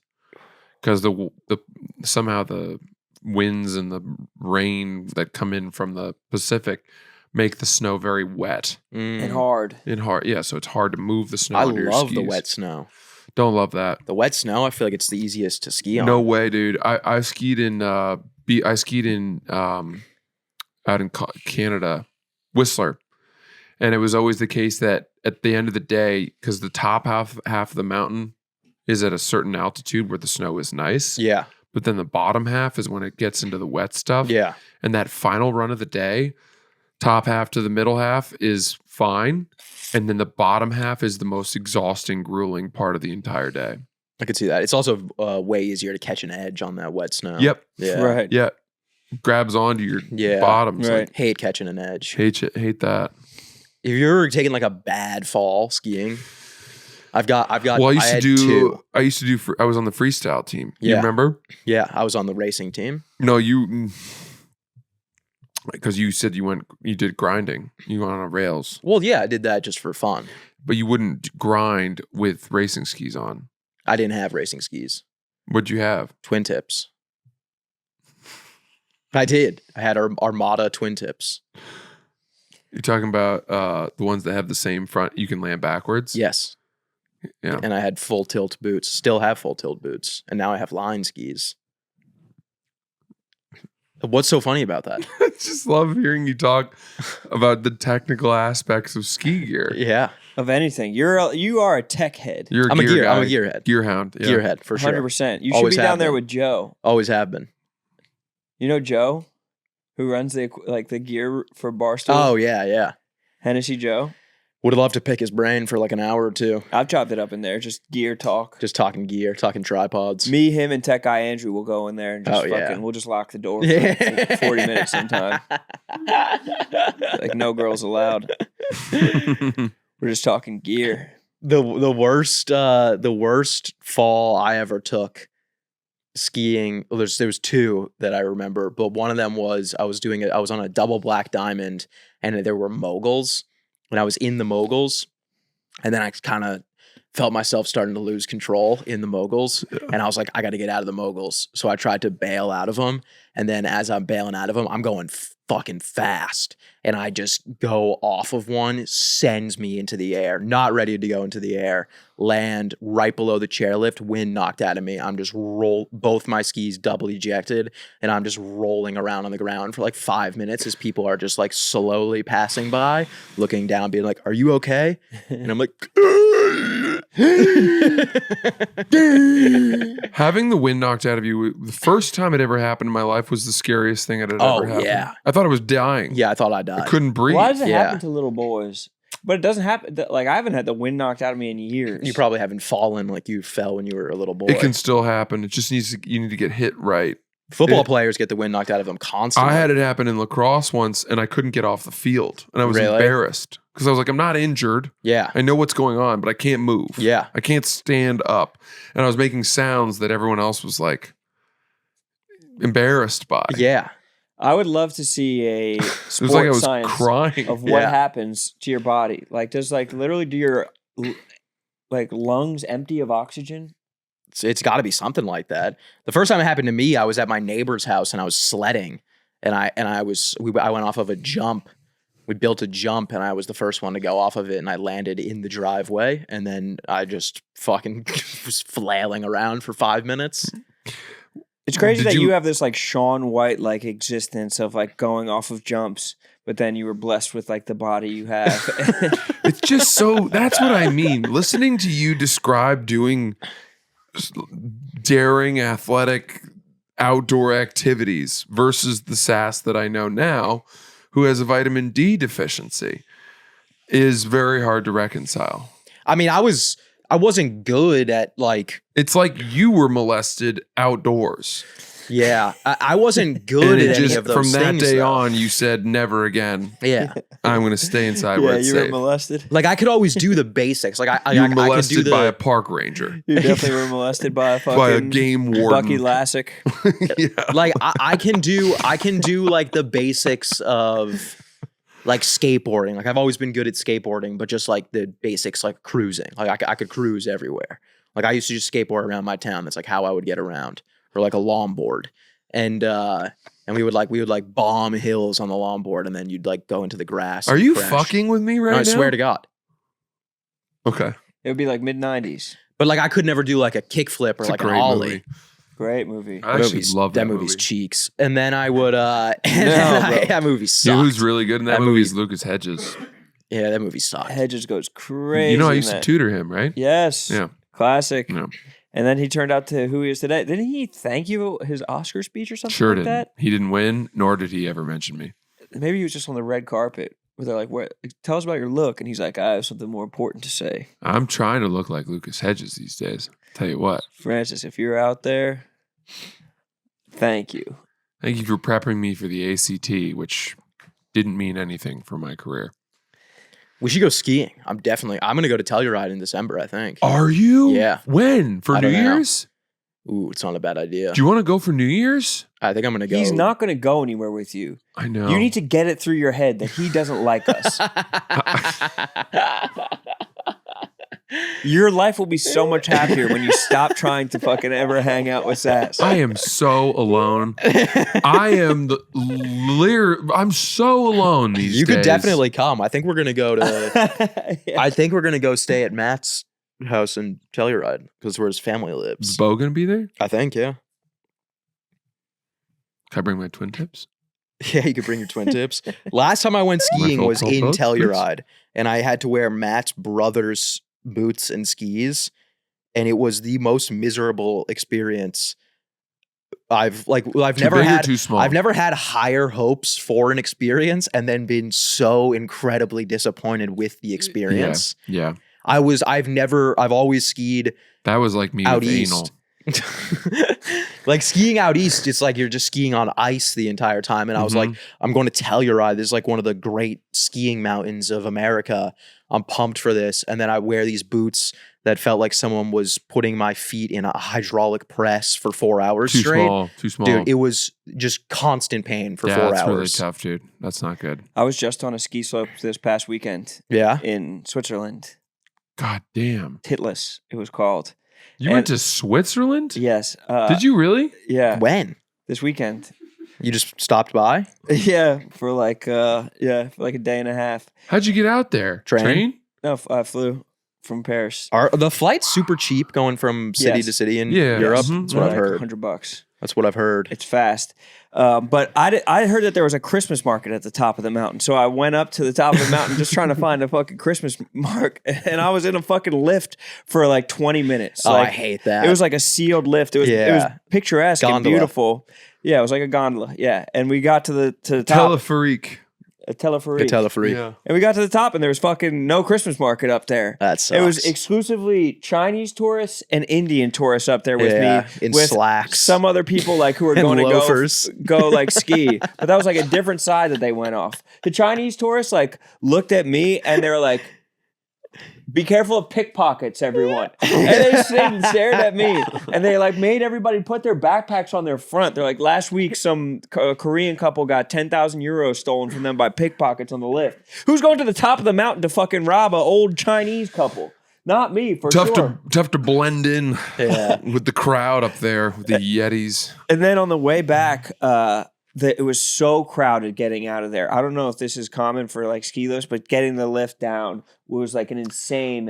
because the somehow the winds and the rain that come in from the Pacific make the snow very wet And hard. and hard. Yeah, so it's hard to move the snow. I under your love the skis. wet snow. Don't love that. The wet snow, I feel like it's the easiest to ski on. No way, dude. I skied in out in Canada, Whistler, and it was always the case that at the end of the day, because the top half of the mountain is at a certain altitude where the snow is nice, Yeah, but then the bottom half is when it gets into the wet stuff. yeah. And that final run of the day, top half to the middle half is fine, and then the bottom half is the most exhausting, grueling part of the entire day. I could see that. It's also way easier to catch an edge on that wet snow. Yep. Yeah. Right. Yeah. Grabs onto your Yeah. bottoms. Right. Like, Hate catching an edge. hate that. If you're ever taking like a bad fall skiing, I've got. Well, I had used two. to do. I was on the freestyle team. You Yeah. remember? Yeah, I was on the racing team. No, because you said you did grinding. You went on rails, Well, yeah, I did that just for fun. but you wouldn't grind with racing skis on. I didn't have racing skis. What'd you have? Twin tips. I did. I had Armada twin tips. You're talking about the ones that have the same front. You can land backwards. Yes. Yeah. And I had full tilt boots. Still have full tilt boots. And now I have line skis. What's so funny about that? I just love hearing you talk about the technical aspects of ski gear. Yeah. Of anything. You are a tech head. You're I'm a guy. gearhead. Gearhound. Yeah. Gearhead for sure. 100%. You should Always be have down there been. with Joe. Always have been. You know Joe? who runs the gear for Barstool. Oh yeah. Hennessy Joe. Would have loved to pick his brain for like an hour or two. I've chopped it up in there. Just gear talk. Just talking gear, talking tripods. Me, him, and tech guy Andrew will go in there and just we'll just lock the door for 40 minutes sometime. Like no girls allowed. We're just talking gear. The worst fall I ever took skiing. Well, there was two that I remember, but one of them was I was on a double black diamond, and there were moguls, and I was in the moguls, and then I kind of felt myself starting to lose control in the moguls, and I was like, I got to get out of the moguls. So I tried to bail out of them, and then as I'm bailing out of them, I'm going fucking fast, and I just go off of one, sends me into the air, not ready to go into the air, land right below the chairlift, wind knocked out of me. I'm just both my skis double ejected, and I'm just rolling around on the ground for like 5 minutes as people are just like slowly passing by, looking down, being like, are you okay? And I'm like, having the wind knocked out of you, the first time it ever happened in my life was the scariest thing that had ever happened. Yeah. I thought I was dying. Yeah, I thought I died. I couldn't breathe. Why does it happen to little boys? But it doesn't happen. Like I haven't had the wind knocked out of me in years. You probably haven't fallen like you fell when you were a little boy. It can still happen. It just you need to get hit right. Football players get the wind knocked out of them constantly. I had it happen in lacrosse once, and I couldn't get off the field, and I was embarrassed because I was like, I'm not injured. Yeah. I know what's going on, but I can't move. Yeah. I can't stand up, and I was making sounds that everyone else was like embarrassed by. Yeah. I would love to see a It was like I was science crying. of what happens to your body. Like, does like literally do your like lungs empty of oxygen? It's got to be something like that. The first time it happened to me, I was at my neighbor's house and I was sledding, and I went off of a jump. We built a jump, and I was the first one to go off of it, and I landed in the driveway, and then I just fucking was flailing around for 5 minutes. It's crazy that you have this like Shaun White like existence of like going off of jumps, but then you were blessed with like the body you have. It's just so, that's what I mean. Listening to you describe doing daring athletic outdoor activities versus the Sass that I know now, who has a vitamin D deficiency, is very hard to reconcile. I mean, I wasn't good at like. It's like you were molested outdoors. Yeah, I wasn't good at any of those from that things, day though. on, you said never again. Yeah, I'm going to stay inside where it's you were safe. molested. like I could always do the basics. Like You were I could molested do the by a park ranger. You definitely were molested by a fucking By a game warden. Bucky Lassick. Yeah. like I can do like the basics of like skateboarding. Like I've always been good at skateboarding, but just like the basics, like cruising. Like I could cruise everywhere. Like I used to just skateboard around my town. That's like how I would get around, or like a longboard. And we would like bomb hills on the longboard, and then you'd like go into the grass. Are and you crash. fucking with me right No, now? I swear to God. Okay. It would be like mid-90s. But like I could never do like a kickflip or It's a like an great ollie. movie. Great movie. I actually love that movie's movie. cheeks. And then I would that movie You sucked. know who's really good in that That movie movie- is Lucas Hedges. Yeah, that movie sucked. Hedges goes crazy. You know I in used to that. tutor him, right? Yes. Yeah. Classic. Yeah. And then he turned out to who he is today. Didn't he thank you his Oscar speech or something Sure like didn't. that? He didn't win, nor did he ever mention me. Maybe he was just on the red carpet where they're like, "What? Tell us about your look." And he's like, "I have something more important to say." I'm trying to look like Lucas Hedges these days. Tell you what. Francis, if you're out there, thank you. Thank you for prepping me for the ACT, which didn't mean anything for my career. We should go skiing. I'm gonna go to Telluride in December, I think. Are you? Yeah. When? For I New don't know. Year's? Ooh, it's not a bad idea. Do you want to go for New Year's? I think I'm gonna go. He's not going to go anywhere with you. I know. You need to get it through your head that he doesn't like us. Your life will be so much happier when you stop trying to fucking ever hang out with Sass. I am so alone. I am I'm so alone these days. You could definitely come. I think we're gonna go to. Yeah. I think we're gonna go stay at Matt's house in Telluride because where his family Is lives. Bo going to be there? I think, yeah. Can I bring my twin tips? Yeah, you could bring your twin tips. Last time I went skiing was Cold in boats, Telluride, and I had to wear Matt's brother's boots and skis, and it was the most miserable experience I've Too never big or had too small? I've never had higher hopes for an experience and then been so incredibly disappointed with the experience. Yeah. I've always skied That was like me out with east. anal. Like skiing out east, it's like you're just skiing on ice the entire time. And I was like, I'm going to Telluride. This is like one of the great skiing mountains of America. I'm pumped for this. And then I wear these boots that felt like someone was putting my feet in a hydraulic press for 4 hours Too straight. Too small. Dude, it was just constant pain for 4 hours. That's really tough, dude. That's not good. I was just on a ski slope this past weekend Yeah. in Switzerland. God damn. Titless, it was called. You went to Switzerland? Yes. Did you really? Yeah. When? This weekend. You just stopped by? Yeah, for like a day and a half. How'd you get out there? Train? No, I flew from Paris. Are the flights super cheap going from city Yes. to city in Yeah. Europe? Mhm. That's what I've Like heard. $100. That's what I've heard. It's fast. But I heard that there was a Christmas market at the top of the mountain. So I went up to the top of the mountain just trying to find a fucking Christmas mark. And I was in a fucking lift for like 20 minutes. Oh, Like, I hate that. it was like a sealed lift. It was picturesque and Gondola. beautiful. Yeah, it was like a gondola. Yeah. And we got to the top. Teleferique. A teleferique. Yeah. And we got to the top and there was fucking no Christmas market up there. That sucks. It was exclusively Chinese tourists and Indian tourists up there with me. in with slacks. some other people like who were And going loafers. to go like ski. But that was like a different side that they went off. The Chinese tourists like looked at me and they were like, be careful of pickpockets, everyone. And they stayed and stared at me. And they like made everybody put their backpacks on their front. They're like, last week, some Korean couple got 10,000 euros stolen from them by pickpockets on the lift. Who's going to the top of the mountain to fucking rob an old Chinese couple? Not me, for sure. Tough to blend in Yeah. with the crowd up there with the Yetis. And then on the way back, it was so crowded getting out of there. I don't know if this is common for like ski lifts, but getting the lift down was like an insane,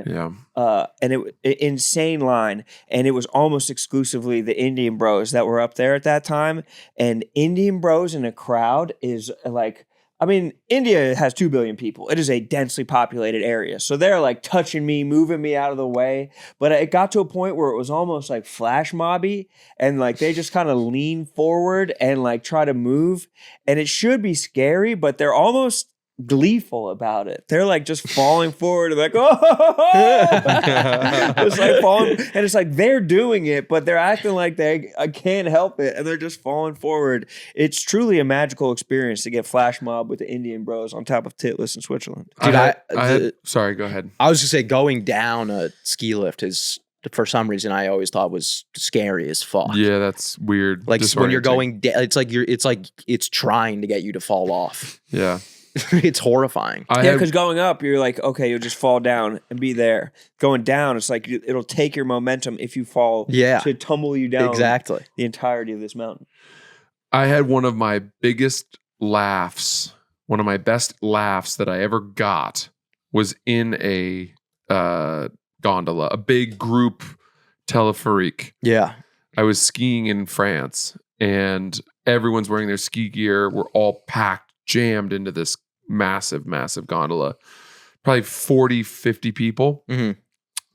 insane line. And it was almost exclusively the Indian bros that were up there at that time. And Indian bros in a crowd is like, I mean, India has 2 billion people. It is a densely populated area. So they're like touching me, moving me out of the way. But it got to a point where it was almost like flash mobby. And like they just kind of lean forward and like try to move. And it should be scary, but they're almost gleeful about it. They're like just falling forward and like, just like falling. And it's like they're doing it, but they're acting like I can't help it. And they're just falling forward. It's truly a magical experience to get flash mob with the Indian bros on top of Titless in Switzerland. Dude, Sorry, go ahead. I was gonna say going down a ski lift is, for some reason, I always thought was scary as fuck. Yeah, that's weird. Like when you're Disorienting. going down, it's like it's trying to get you to fall off. Yeah. It's horrifying. Yeah, because going up, you're like, okay, you'll just fall down and be there. Going down, it's like it'll take your momentum if you fall to tumble you down Exactly. the entirety of this mountain. I had one of my biggest laughs, one of my best laughs that I ever got was in a gondola, a big group teleferique. Yeah. I was skiing in France and everyone's wearing their ski gear. We're all packed, jammed into this massive gondola, probably 40, 50 people. Mm-hmm.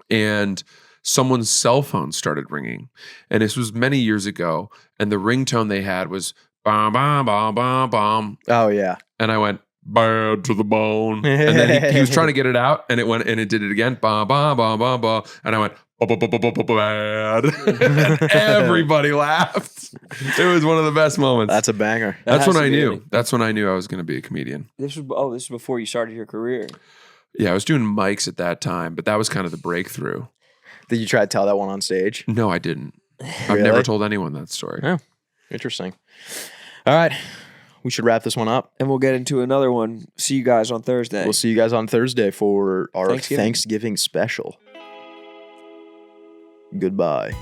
And someone's cell phone started ringing. And this was many years ago. And the ringtone they had was bom, bom, bom, bom, bom. Oh, yeah. And I went, bad to the bone. And then he was trying to get it out and it went and it did it again. Bom, bom, bom, bom, bom. And I went, bad. And everybody laughed. It was one of the best moments. That's a banger. That's when I knew. That's when I knew I was going to be a comedian. This was before you started your career. Yeah, I was doing mics at that time, but that was kind of the breakthrough. Did you try to tell that one on stage? No, I didn't. I've Really? never told anyone that story. Oh, interesting. All right. We should wrap this one up. And we'll get into another one. See you guys on Thursday. We'll see you guys on Thursday for our Thanksgiving. Thanksgiving special. Goodbye.